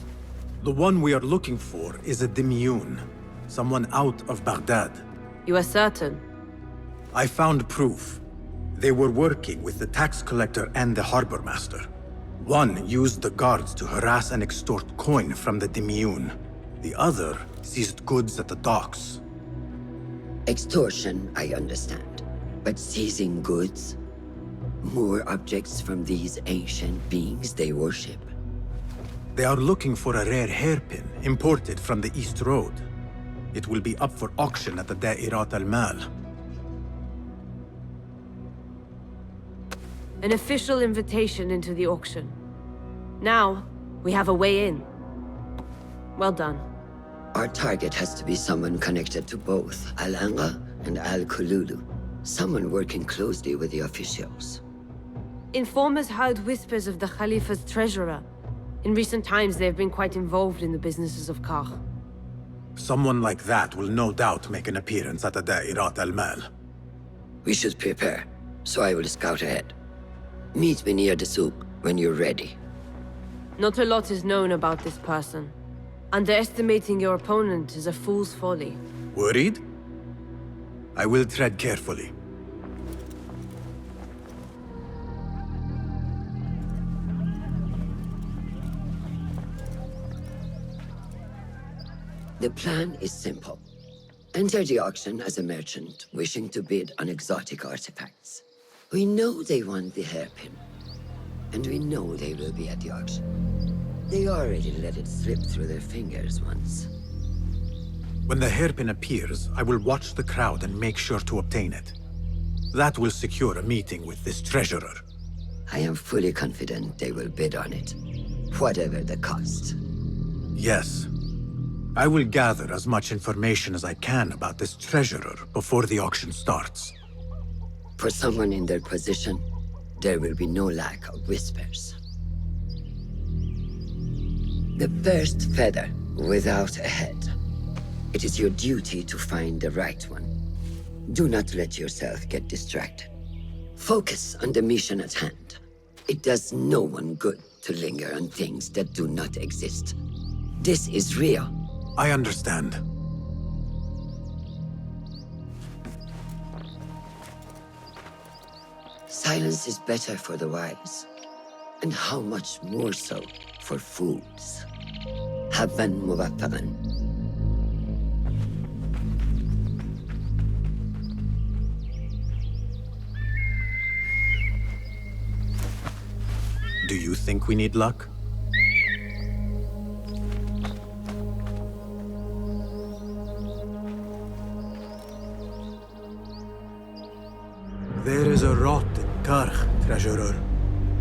The one we are looking for is a Dimyun, someone out of Baghdad. You are certain? I found proof. They were working with the tax collector and the harbor master. One used the guards to harass and extort coin from the Dimyun. The other seized goods at the docks. Extortion, I understand. But seizing goods? More objects from these ancient beings they worship? They are looking for a rare hairpin imported from the East Road. It will be up for auction at the Da'irat al-Mal. An official invitation into the auction. Now, we have a way in. Well done. Our target has to be someone connected to both Al-Anga and Al-Kululu. Someone working closely with the officials. Informers heard whispers of the Khalifa's treasurer. In recent times, they have been quite involved in the businesses of Kar. Someone like that will no doubt make an appearance at the Da'irat al-Mal. We should prepare, so I will scout ahead. Meet me near the souk when you're ready. Not a lot is known about this person. Underestimating your opponent is a fool's folly. Worried? I will tread carefully. The plan is simple. Enter the auction as a merchant wishing to bid on exotic artifacts. We know they want the hairpin, and we know they will be at the auction. They already let it slip through their fingers once. When the hairpin appears, I will watch the crowd and make sure to obtain it. That will secure a meeting with this treasurer. I am fully confident they will bid on it, whatever the cost. Yes. I will gather as much information as I can about this treasurer before the auction starts. For someone in their position, there will be no lack of whispers. The first feather without a head. It is your duty to find the right one. Do not let yourself get distracted. Focus on the mission at hand. It does no one good to linger on things that do not exist. This is real. I understand. Silence is better for the wise, and how much more so for fools. حبا موفقا. Do you think we need luck? There is a rot in Karch, treasurer.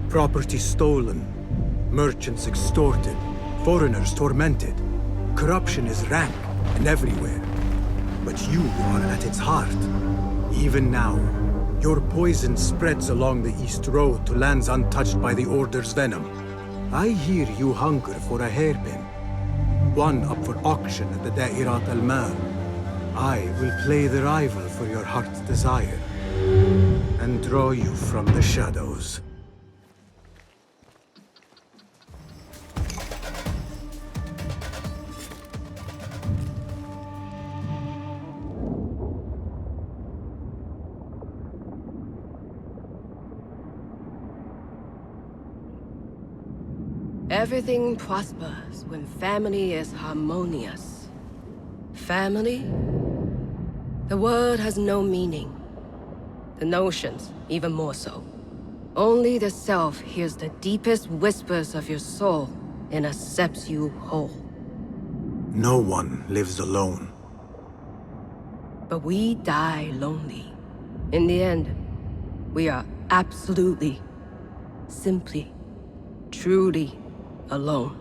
Property stolen, merchants extorted, foreigners tormented. Corruption is rank and everywhere. But you are at its heart. Even now, your poison spreads along the East Road to lands untouched by the Order's venom. I hear you hunger for a hairpin. One up for auction at the Da'irat al-Mal. I will play the rival for your heart's desire and draw you from the shadows. Everything prospers when family is harmonious. Family? The word has no meaning. The notions, even more so. Only the self hears the deepest whispers of your soul and accepts you whole. No one lives alone. But we die lonely. In the end, we are absolutely, simply, truly alone.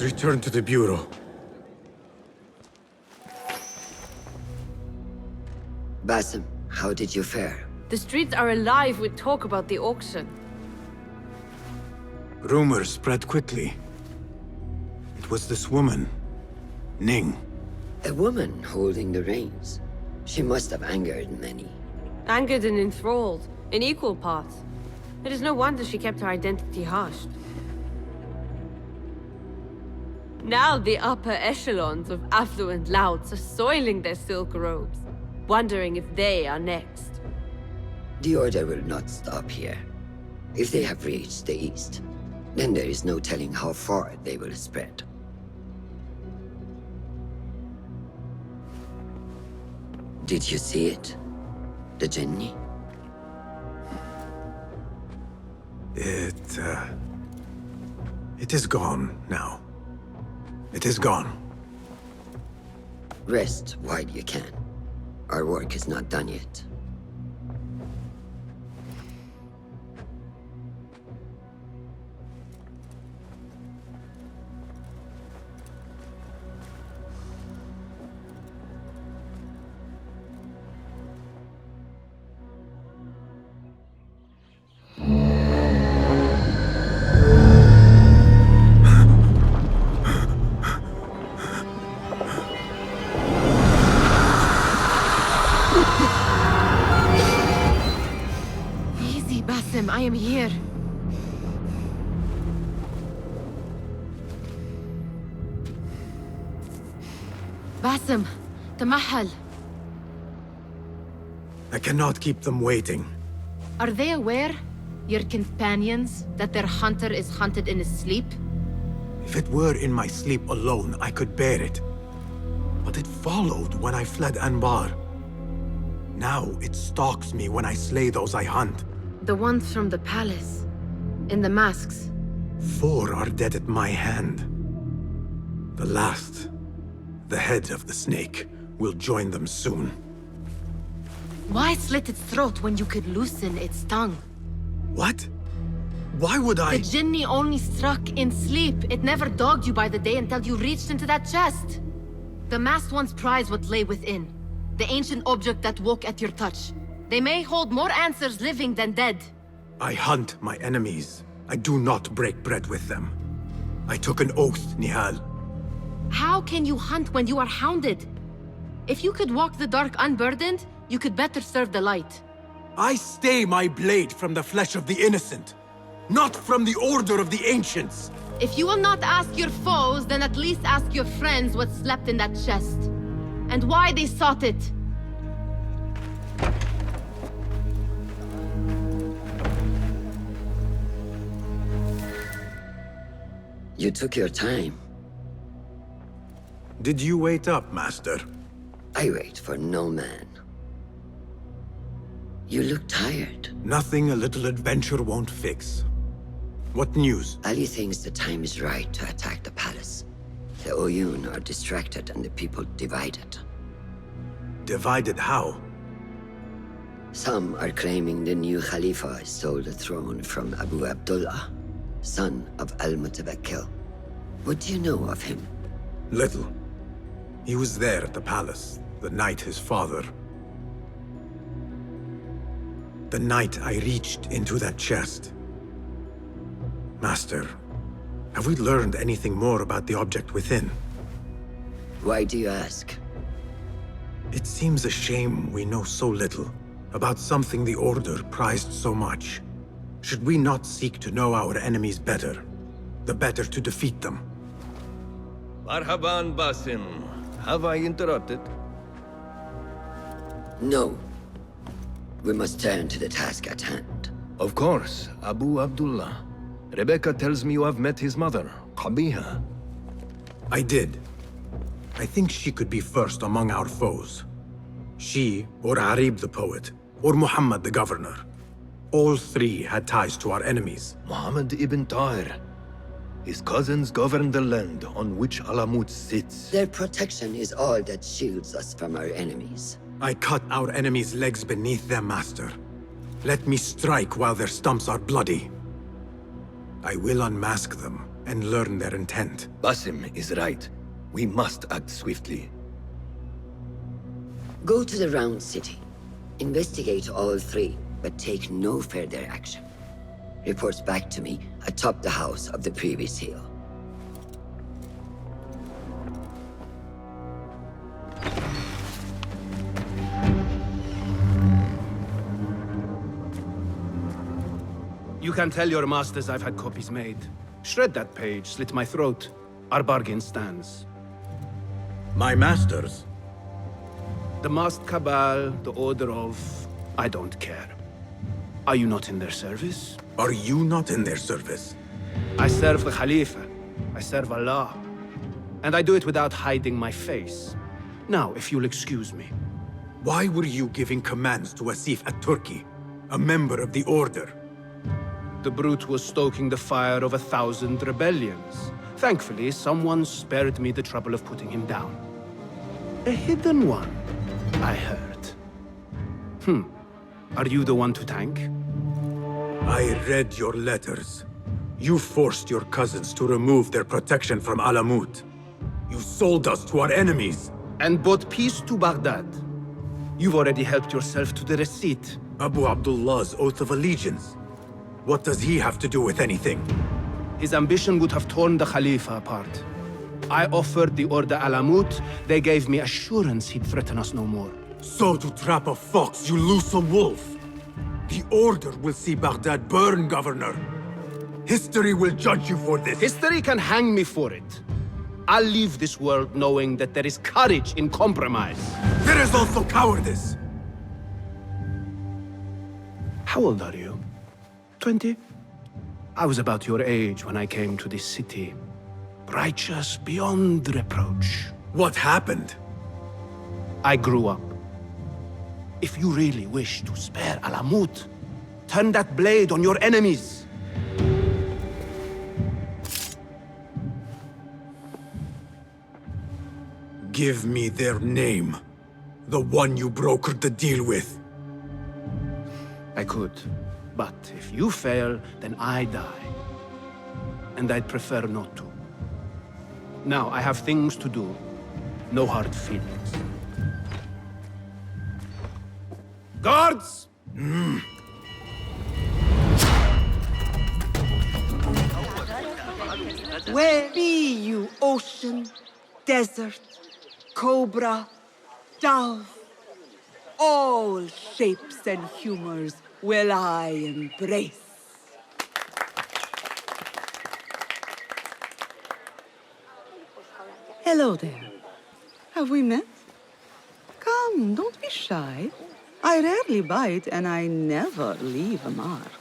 Return to the Bureau. Basim, how did you fare? The streets are alive with talk about the auction. Rumors spread quickly. It was this woman, Ning. A woman holding the reins. She must have angered many. Angered and enthralled, in equal parts. It is no wonder she kept her identity hushed. Now the upper echelons of affluent louts are soiling their silk robes, wondering if they are next. The Order will not stop here. If they have reached the East, then there is no telling how far they will spread. Did you see it? The Jinni? It is gone now. It is gone. Rest while you can. Our work is not done yet. I am here. Basim, تمهل. I cannot keep them waiting. Are they aware, your companions, that their hunter is hunted in his sleep? If it were in my sleep alone, I could bear it. But it followed when I fled Anbar. Now it stalks me when I slay those I hunt. The ones from the palace, in the masks. 4 are dead at my hand. The last, the head of the snake, will join them soon. Why slit its throat when you could loosen its tongue? What? Why would I? The Jinni only struck in sleep. It never dogged you by the day until you reached into that chest. The masked ones prize what lay within. The ancient object that woke at your touch. They may hold more answers living than dead. I hunt my enemies. I do not break bread with them. I took an oath, Nihal. How can you hunt when you are hounded? If you could walk the dark unburdened, you could better serve the light. I stay my blade from the flesh of the innocent, not from the order of the ancients. If you will not ask your foes, then at least ask your friends what slept in that chest. And why they sought it. You took your time. Did you wait up, Master? I wait for no man. You look tired. Nothing a little adventure won't fix. What news? Ali thinks the time is right to attack the palace. The Oyun are distracted and the people divided. Divided how? Some are claiming the new Khalifa stole the throne from Abu Abdullah, son of Al-Mutawakkil. What do you know of him? Little. He was there at the palace, the night his father... The night I reached into that chest. Master, have we learned anything more about the object within? Why do you ask? It seems a shame we know so little about something the Order prized so much. Should we not seek to know our enemies better, the better to defeat them? Marhaban, Basim. Have I interrupted? No. We must turn to the task at hand. Of course, Abu Abdullah. Rebecca tells me you have met his mother, Qabiha. I did. I think she could be first among our foes. She, or Arib the poet, or Muhammad the governor. All 3 had ties to our enemies. Muhammad ibn Tahir. His cousins govern the land on which Alamut sits. Their protection is all that shields us from our enemies. I cut our enemies' legs beneath them, Master. Let me strike while their stumps are bloody. I will unmask them and learn their intent. Basim is right. We must act swiftly. Go to the Round City. Investigate all 3, but take no further action. Reports back to me atop the house of the previous hill. You can tell your masters I've had copies made. Shred that page, slit my throat. Our bargain stands. My masters? The masked cabal, the order of... I don't care. Are you not in their service? Are you not in their service? I serve the Khalifa. I serve Allah. And I do it without hiding my face. Now, if you'll excuse me. Why were you giving commands to Asif at-Turki, a member of the Order? The brute was stoking the fire of 1,000 rebellions. Thankfully, someone spared me the trouble of putting him down. A hidden one, I heard. Are you the one to thank? I read your letters. You forced your cousins to remove their protection from Alamut. You sold us to our enemies. And brought peace to Baghdad. You've already helped yourself to the receipt. Abu Abdullah's oath of allegiance. What does he have to do with anything? His ambition would have torn the Khalifa apart. I offered the Order Alamut. They gave me assurance he'd threaten us no more. So to trap a fox, you loose a wolf. The Order will see Baghdad burn, Governor. History will judge you for this. History can hang me for it. I'll leave this world knowing that there is courage in compromise. There is also cowardice. How old are you? 20? I was about your age when I came to this city. Righteous beyond reproach. What happened? I grew up. If you really wish to spare Alamut, turn that blade on your enemies. Give me their name. The one you brokered the deal with. I could. But if you fail, then I die. And I'd prefer not to. Now, I have things to do. No hard feelings. Guards! Where be you, ocean, desert, cobra, dove? All shapes and humors will I embrace. Hello there. Have we met? Come, don't be shy. I rarely bite and I never leave a mark.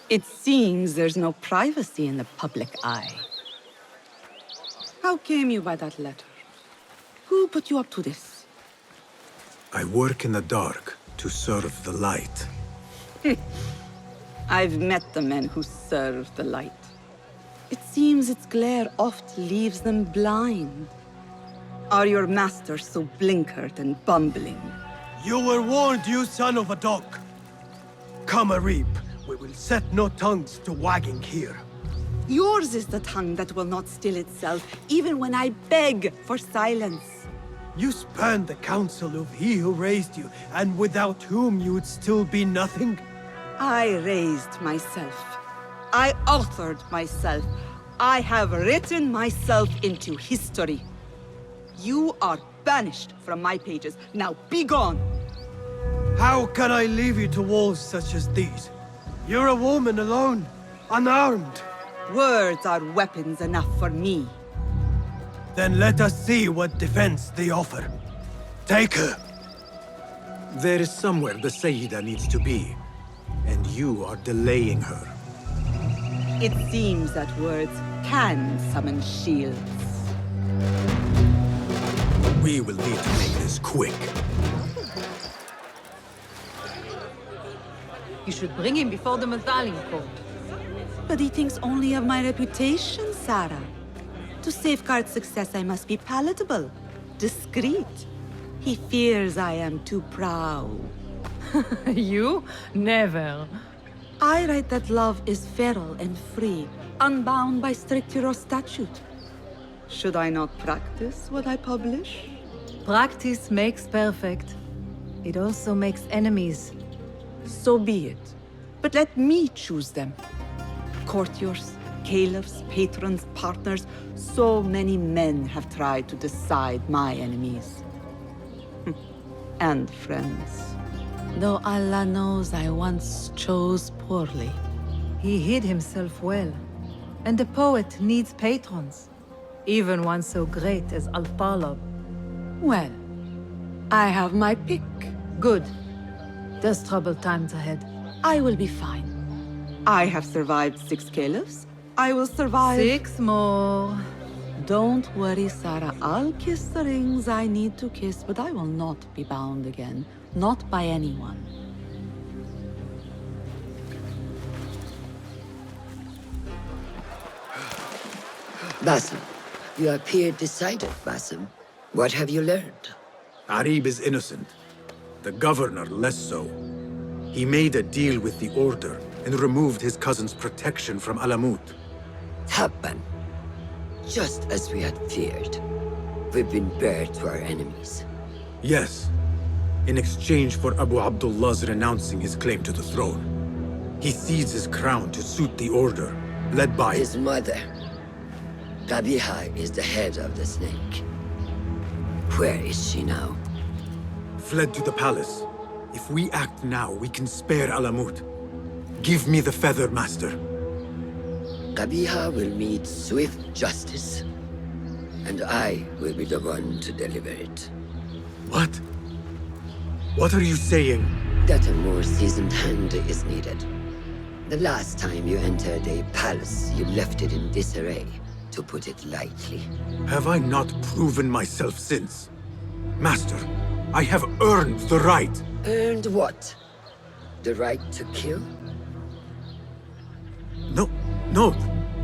It seems there's no privacy in the public eye. How came you by that letter? Who put you up to this? I work in the dark to serve the light. I've met the men who serve the light. It seems its glare oft leaves them blind. Are your masters so blinkered and bumbling? You were warned, you son of a dog. Come a reap. We will set no tongues to wagging here. Yours is the tongue that will not still itself, even when I beg for silence. You spurned the counsel of he who raised you, and without whom you would still be nothing. I raised myself. I authored myself. I have written myself into history. You are banished from my pages. Now be gone! How can I leave you to wolves such as these? You're a woman alone, unarmed. Words are weapons enough for me. Then let us see what defense they offer. Take her. There is somewhere the Sayyida needs to be, and you are delaying her. It seems that words can summon shields. We will need to make this quick. You should bring him before the Mathalim court. But he thinks only of my reputation, Sarah. To safeguard success, I must be palatable, discreet. He fears I am too proud. You? Never. I write that love is feral and free, unbound by strict Euro statute. Should I not practice what I publish? Practice makes perfect. It also makes enemies. So be it. But let me choose them. Courtiers, caliphs, patrons, partners. So many men have tried to decide my enemies. And friends. Though Allah knows I once chose poorly. He hid himself well. And the poet needs patrons. Even one so great as Al-Talab. Well, I have my pick. Good. There's troubled times ahead. I will be fine. I have survived 6 caliphs. I will survive 6 more. Don't worry, Sarah. I'll kiss the rings I need to kiss, but I will not be bound again. Not by anyone. Basim, you appear decided, Basim. What have you learned? Arib is innocent. The governor less so. He made a deal with the Order and removed his cousin's protection from Alamut. Tabban. Just as we had feared. We've been bared to our enemies. Yes. In exchange for Abu Abdullah's renouncing his claim to the throne. He cedes his crown to suit the Order, led by his mother. Qabiha is the head of the snake. Where is she now? Fled to the palace. If we act now, we can spare Alamut. Give me the feather, Master. Qabiha will meet swift justice, and I will be the one to deliver it. What? What are you saying? That a more seasoned hand is needed. The last time you entered a palace, you left it in disarray, to put it lightly. Have I not proven myself since? Master, I have earned the right. Earned what? The right to kill? No,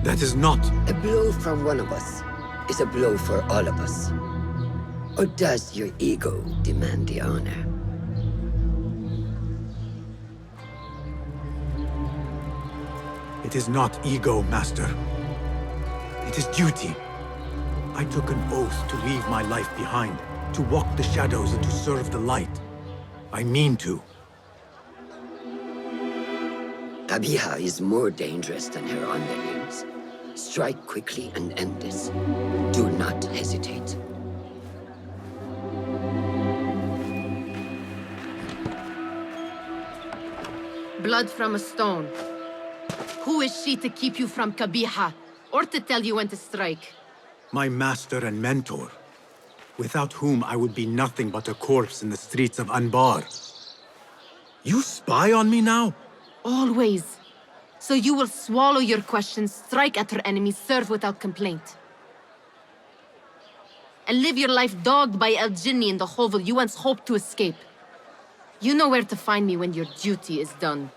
that is not. A blow from one of us is a blow for all of us. Or does your ego demand the honor? It is not ego, Master. It is duty. I took an oath to leave my life behind, to walk the shadows and to serve the light. I mean to. Qabiha is more dangerous than her underlings. Strike quickly and end this. Do not hesitate. Blood from a stone. Who is she to keep you from Qabiha, or to tell you when to strike? My master and mentor, without whom I would be nothing but a corpse in the streets of Anbar. You spy on me now? Always. So you will swallow your questions, strike at her enemies, serve without complaint. And live your life dogged by El Jinni in the hovel you once hoped to escape. You know where to find me when your duty is done.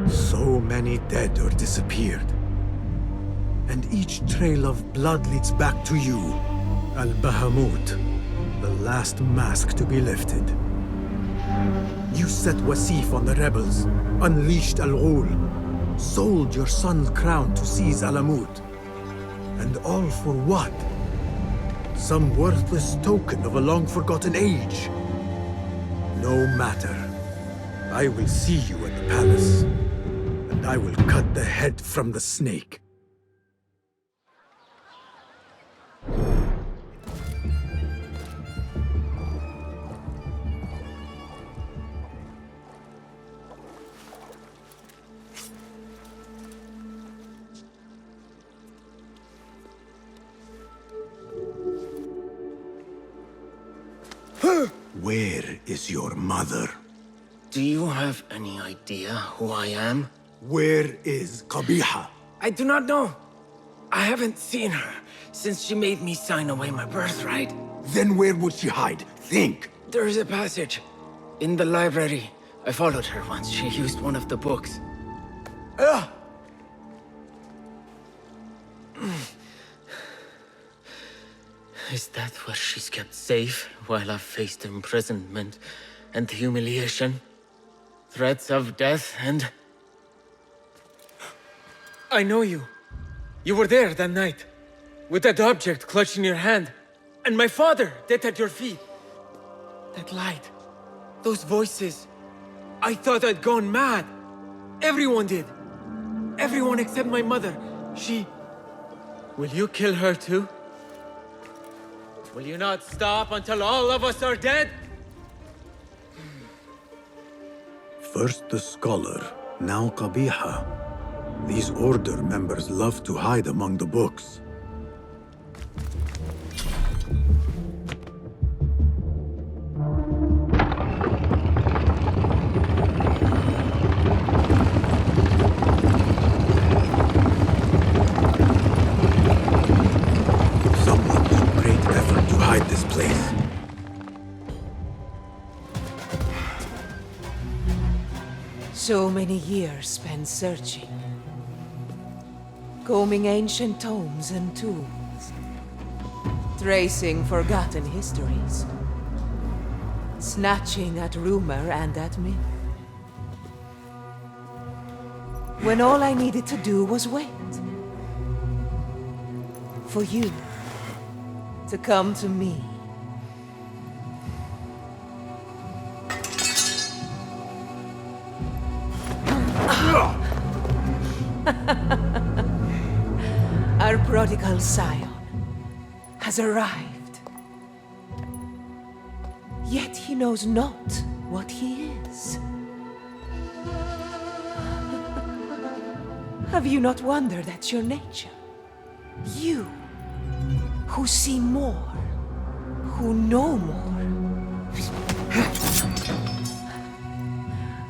So many dead or disappeared. And each trail of blood leads back to you, Al-Bahamut, the last mask to be lifted. You set Wasif on the rebels, unleashed Al-Ghul, sold your son's crown to seize Alamut. And all for what? Some worthless token of a long-forgotten age. No matter. I will see you at the palace, and I will cut the head from the snake. Where is your mother? Do you have any idea who I am? Where is Qabiha? I do not know. I haven't seen her since she made me sign away my birthright. Then where would she hide? Think! There is a passage in the library. I followed her once. She used one of the books. Ugh! Is that where she's kept safe while I've faced imprisonment and humiliation? Threats of death and... I know you. You were there that night, with that object clutched in your hand, and my father dead at your feet. That light, those voices. I thought I'd gone mad. Everyone did. Everyone except my mother. She... Will you kill her too? Will you not stop until all of us are dead? First the scholar, now Qabiha. These Order members love to hide among the books. Someone took great effort to hide this place. So many years spent searching. Combing ancient tomes and tombs. Tracing forgotten histories. Snatching at rumor and at myth. When all I needed to do was wait. For you to come to me. Our prodigal scion. has arrived. Yet he knows not what he is. Have you not wondered at your nature? You, who see more, who know more.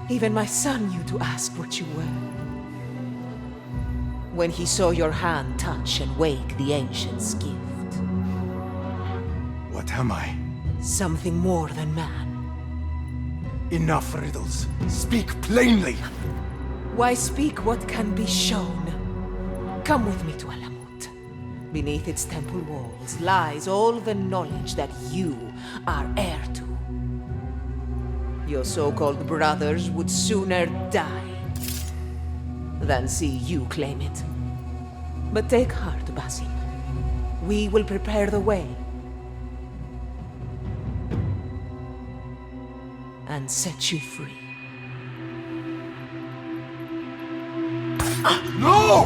Even my son knew to ask what you were. When he saw your hand touch and wake the ancient's gift. What am I? Something more than man. Enough riddles. Speak plainly. Why speak what can be shown? Come with me to Alamut. Beneath its temple walls lies all the knowledge that you are heir to. Your so-called brothers would sooner die than see you claim it. But take heart, Basim. We will prepare the way. And set you free. No!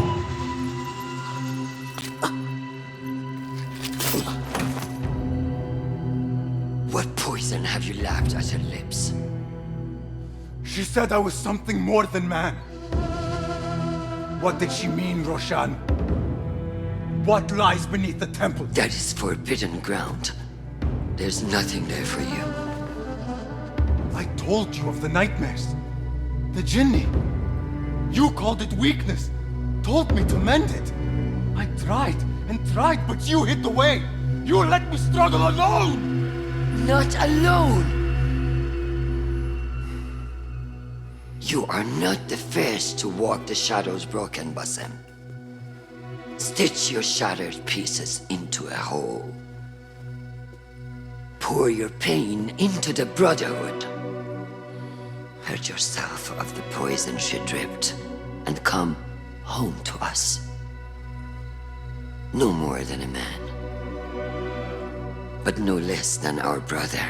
What poison have you lapped at her lips? She said I was something more than man. What did she mean, Roshan? What lies beneath the temple? That is forbidden ground. There's nothing there for you. I told you of the nightmares. The jinni. You called it weakness. Told me to mend it. I tried and tried, but you hid the way. You let me struggle alone! Not alone! You are not the first to walk the shadows broken, Basim. Stitch your shattered pieces into a whole. Pour your pain into the Brotherhood. Hurt yourself of the poison she dripped, and come home to us. No more than a man, but no less than our brother.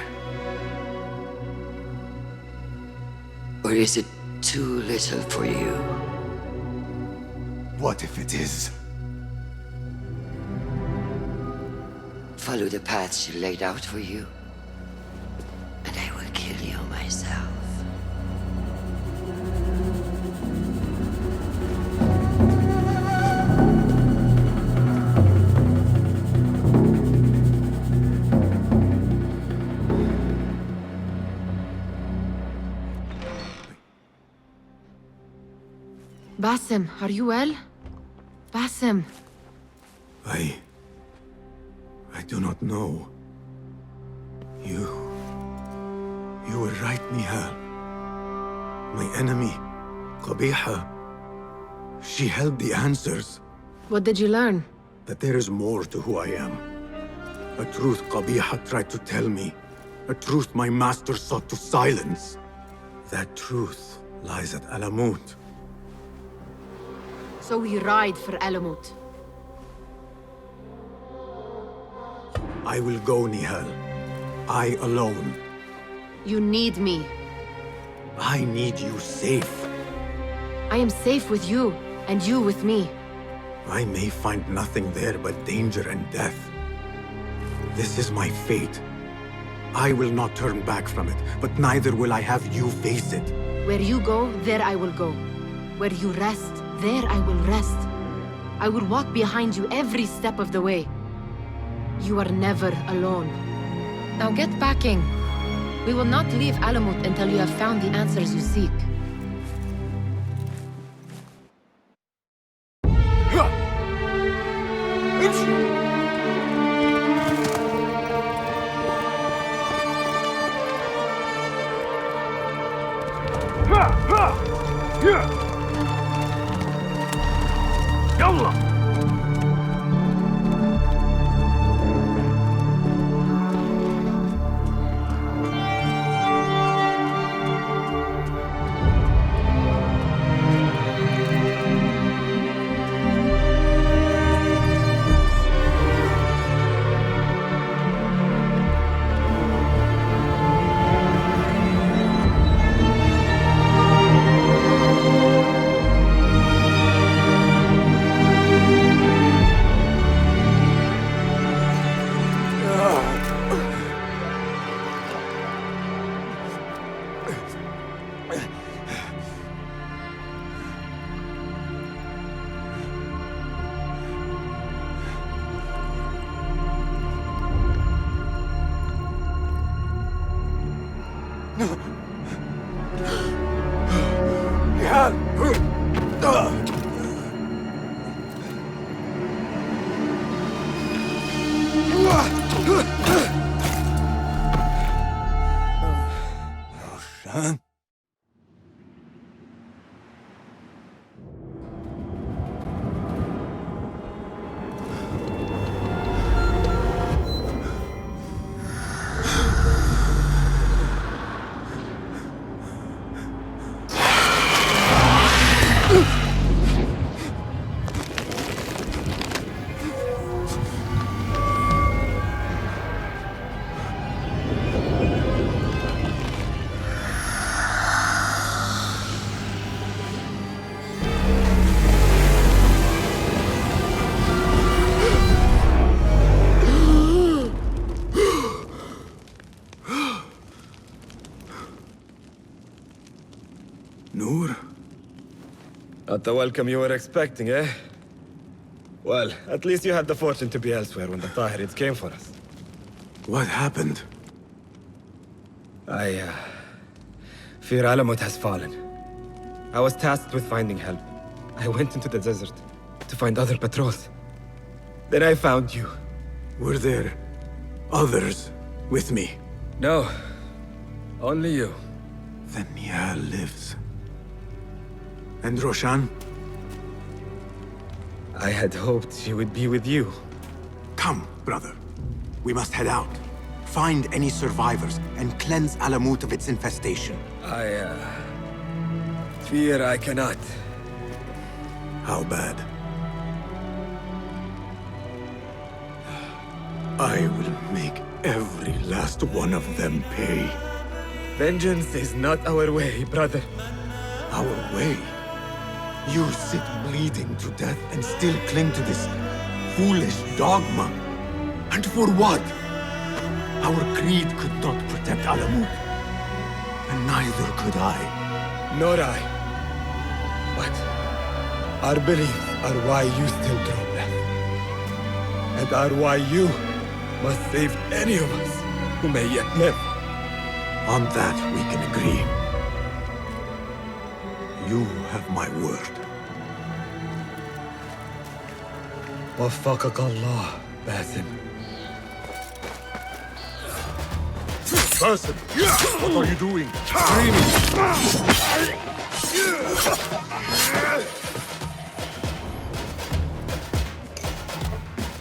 Or is it too little for you? What if it is? Follow the path she laid out for you, and I will kill you myself. Basim, are you well? Basim. I do not know. You were right, Nihal. My enemy, Qabiha, she held the answers. What did you learn? That there is more to who I am. A truth Qabiha tried to tell me. A truth my master sought to silence. That truth lies at Alamut. So we ride for Alamut. I will go, Nihal. I alone. You need me. I need you safe. I am safe with you, and you with me. I may find nothing there but danger and death. This is my fate. I will not turn back from it, but neither will I have you face it. Where you go, there I will go. Where you rest, there I will rest. I will walk behind you every step of the way. You are never alone. Now get packing. We will not leave Alamut until you have found the answers you seek. يلا Roshan? Noor? Not the welcome you were expecting, eh? Well, at least you had the fortune to be elsewhere when the Tahirids came for us. What happened? I fear Alamut has fallen. I was tasked with finding help. I went into the desert to find other patrols. Then I found you. Were there others with me? No. Only you. Then Nia lives. And Roshan? I had hoped she would be with you. Come, brother. We must head out. Find any survivors and cleanse Alamut of its infestation. I fear I cannot. How bad? I will make every last one of them pay. Vengeance is not our way, brother. Our way? You sit bleeding to death and still cling to this foolish dogma. And for what? Our creed could not protect Alamut. And neither could I. Nor I. But our beliefs are why you still draw breath. And are why you must save any of us who may yet live. On that we can agree. You have my word. وفقك الله, Basim. Basim, what are you doing?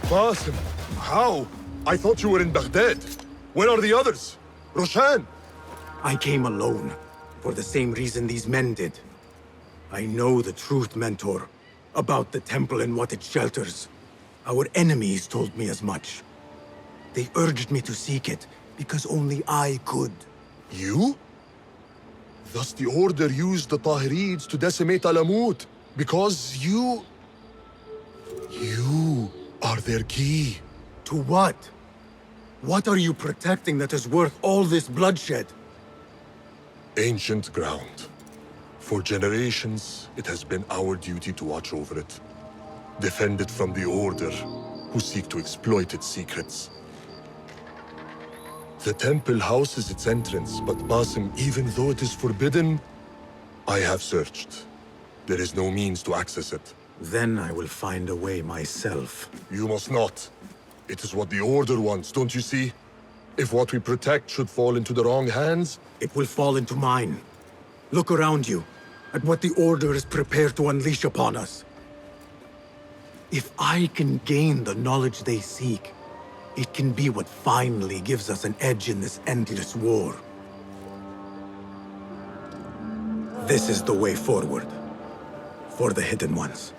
Basim, how? I thought you were in Baghdad. Where are the others? Roshan? I came alone, for the same reason these men did. I know the truth, Mentor, about the temple and what it shelters. Our enemies told me as much. They urged me to seek it, because only I could. You? Thus the Order used the Tahirids to decimate Alamut, because you are their key. To what? What are you protecting that is worth all this bloodshed? Ancient ground. For generations, it has been our duty to watch over it. Defend it from the Order, who seek to exploit its secrets. The temple houses its entrance, but Basim, even though it is forbidden, I have searched. There is no means to access it. Then I will find a way myself. You must not. It is what the Order wants, don't you see? If what we protect should fall into the wrong hands... It will fall into mine. Look around you, at what the Order is prepared to unleash upon us. If I can gain the knowledge they seek, it can be what finally gives us an edge in this endless war. This is the way forward. For the Hidden Ones.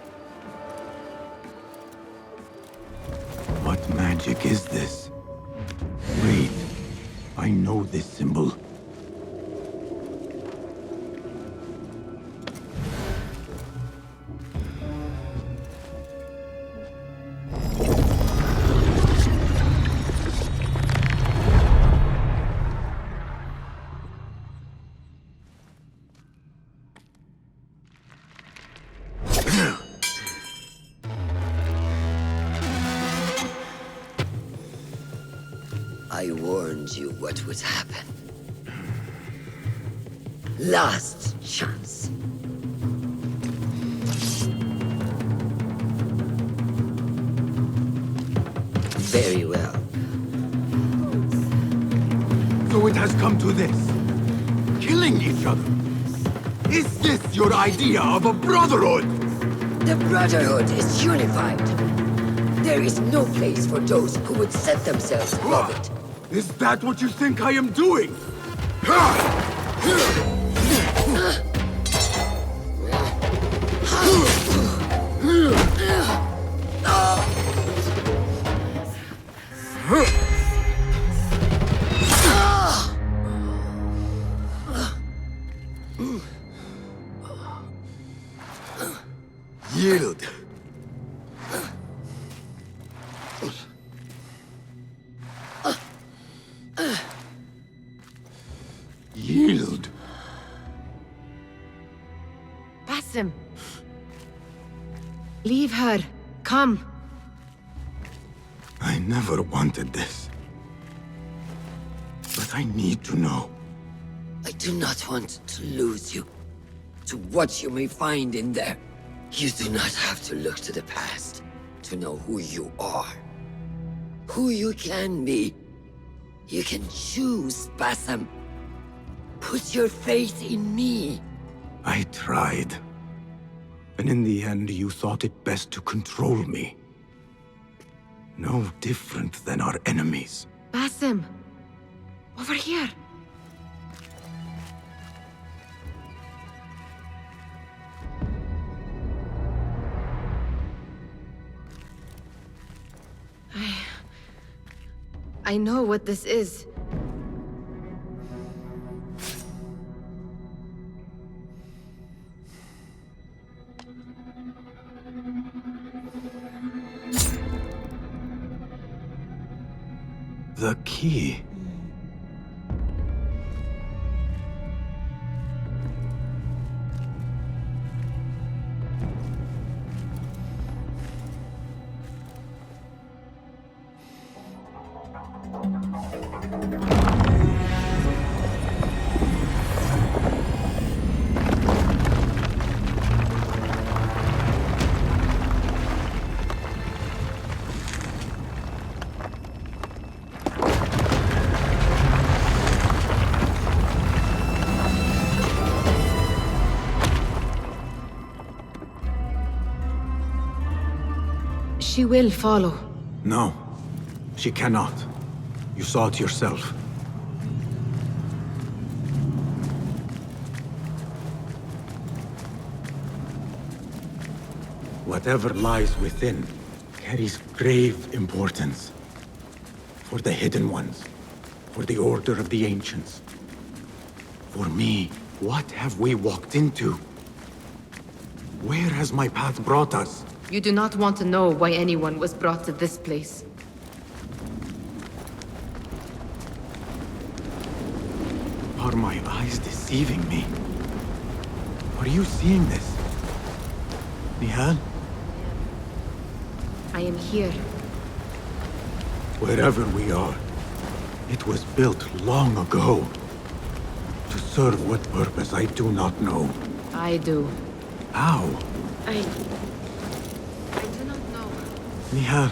What magic is this? Wait, I know this symbol. I warned you what would happen. last chance. Very well. So it has come to this. Killing each other. Is this your idea of a brotherhood? The Brotherhood is unified. There is no place for those who would set themselves above it. Is that what you think I am doing? Yield. Yield. Basim. Leave her. Come. I never wanted this. But I need to know. I do not want to lose you to what you may find in there. You do not have to look to the past to know who you are, who you can be. You can choose, Basim. Put your faith in me. I tried. And in the end, you thought it best to control me. No different than our enemies. Basim. Over here. I know what this is. The key. She will follow. No, she cannot. You saw it yourself. Whatever lies within carries grave importance. For the hidden ones, for the order of the ancients. For me, what have we walked into? Where has my path brought us? You do not want to know why anyone was brought to this place. Are my eyes deceiving me? Are you seeing this? Nihal? I am here. Wherever we are, it was built long ago. To serve what purpose I do not know. I do. How? I do not know. Nihal,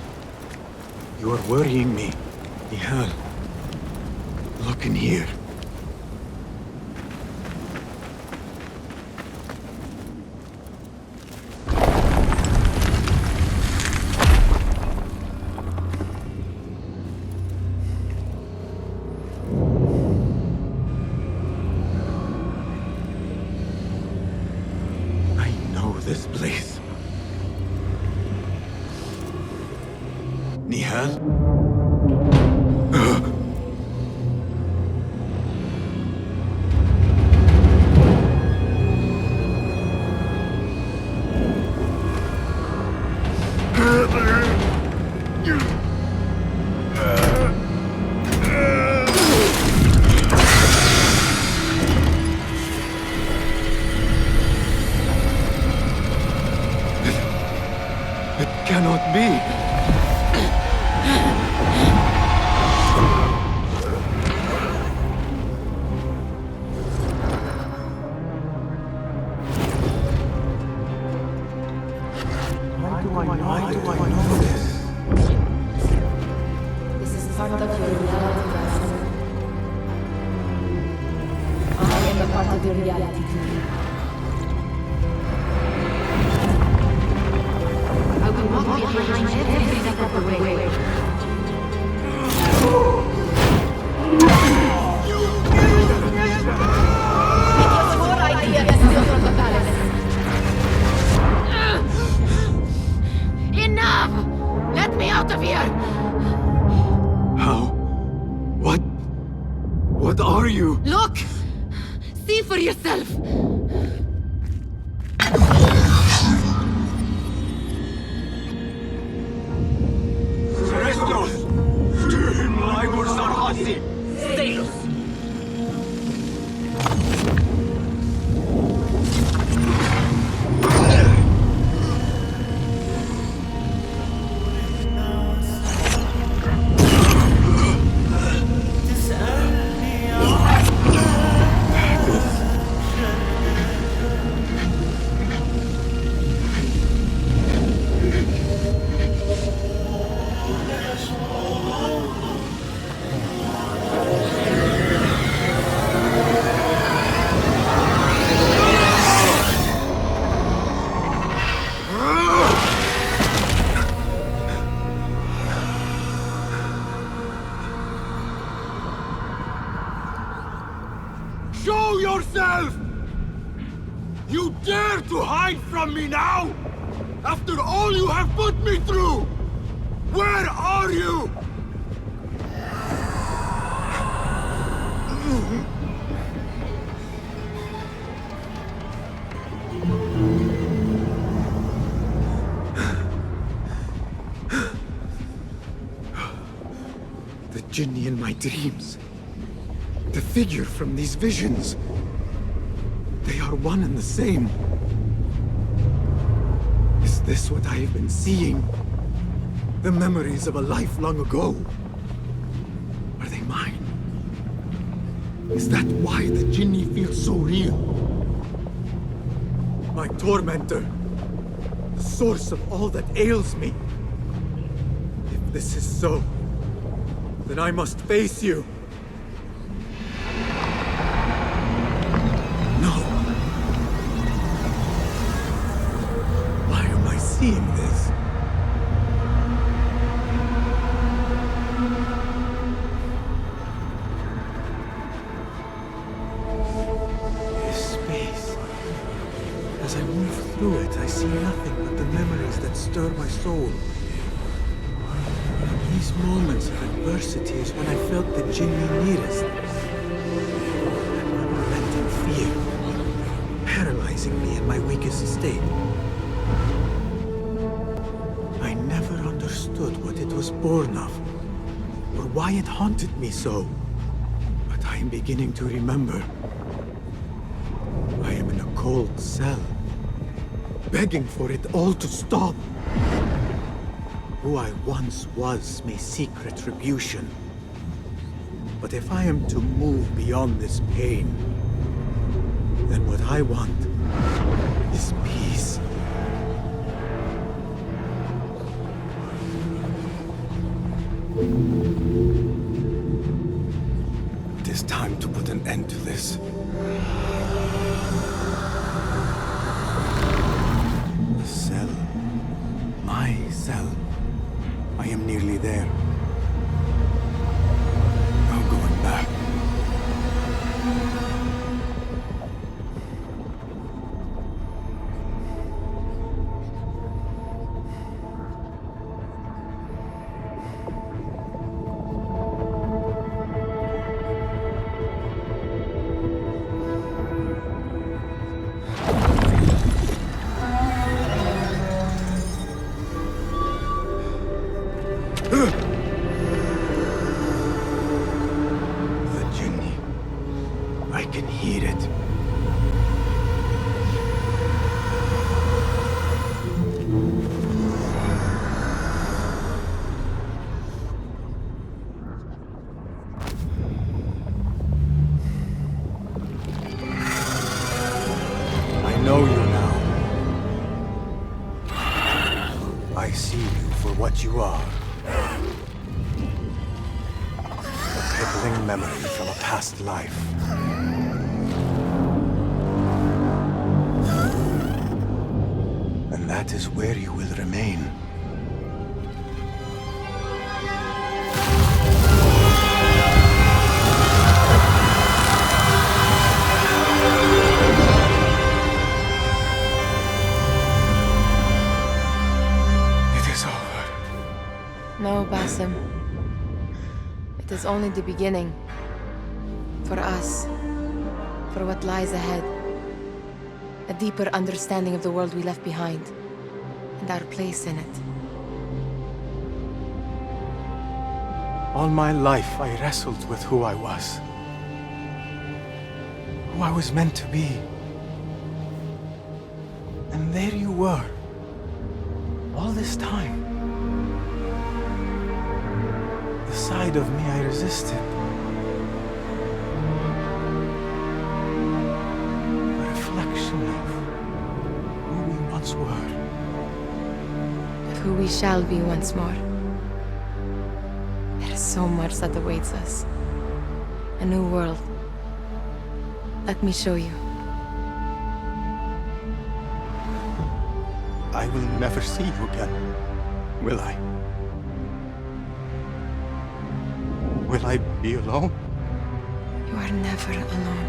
you are worrying me. Nihal, look in here. This place. Nihal? Cannot be. know this? This is part of your reality, Basim. I am a part of your reality too. I will walk behind you every step of the way. Enough! Let me out of here! How? What are you? Look! See for yourself! Show yourself! You dare to hide from me now? After all you have put me through! Where are you? The Jinni in my dreams. The figure from these visions. They are one and the same. Is this what I have been seeing? The memories of a life long ago? Are they mine? Is that why the Jinni feels so real? My tormentor. The source of all that ails me. If this is so, then I must face you. Seeing this. This space. As I move through it, I see nothing but the memories that stir my soul. And these moments of adversity is when I felt the Jinni nearest. An unrelenting fear, paralyzing me in my weakest state. I never understood what it was born of, or why it haunted me so. But I am beginning to remember. I am in a cold cell, begging for it all to stop. Who I once was may seek retribution. But if I am to move beyond this pain, then what I want is peace. It is time to put an end to this. The cell. My cell. I am nearly there. No going back. I see you for what you are. A crippling memory from a past life. And that is where you will remain. No, Basim. It is only the beginning. For us. For what lies ahead. A deeper understanding of the world we left behind. And our place in it. All my life, I wrestled with who I was. Who I was meant to be. And there you were. All this time. The side of me I resisted. A reflection of who we once were. Of who we shall be once more. There is so much that awaits us. A new world. Let me show you. I will never see you again, will I? Will I be alone? You are never alone.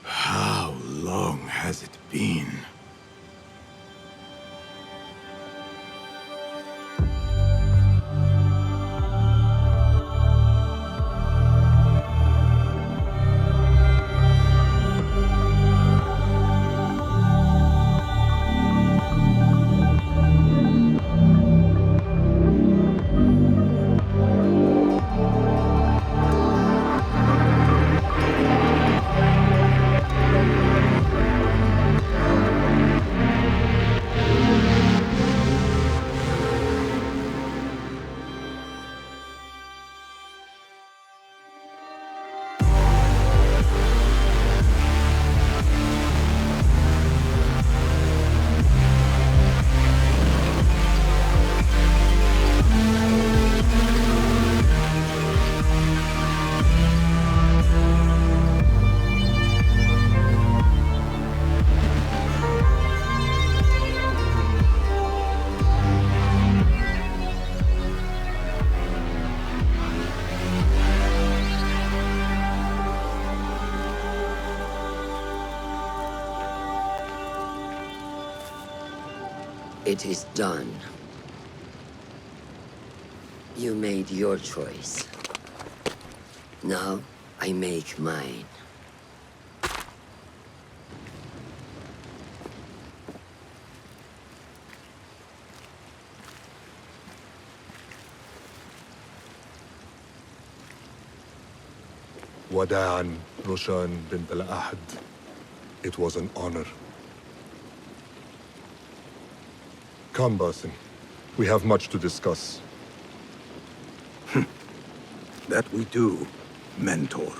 How long has it been? It is done. You made your choice. Now, I make mine. وداعاً روشان بنت الأحد. It was an honor. Come, Basim. We have much to discuss. That we do, Mentor.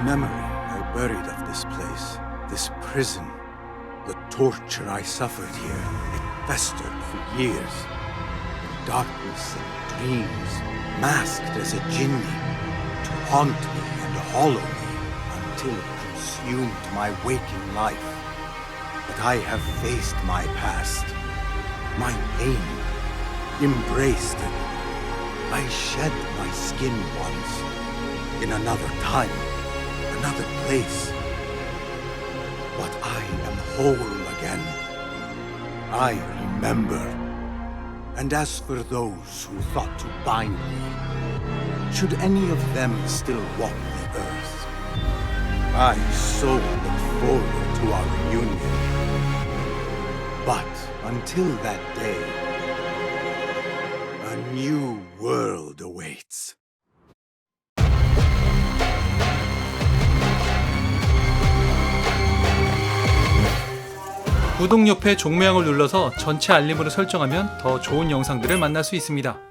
memory I buried of this place, this prison, the torture I suffered here, it festered for years. In darkness and dreams, masked as a jinni, to haunt me and hollow me until it consumed my waking life. But I have faced my past, my pain, embraced it. I shed my skin once, in another time, another place. But I am whole again. I remember. And as for those who thought to bind me, should any of them still walk the earth, I so look forward to our reunion. But until that day, a new world awaits. 구독 옆에 종모양을 눌러서 전체 알림으로 설정하면 더 좋은 영상들을 만날 수 있습니다.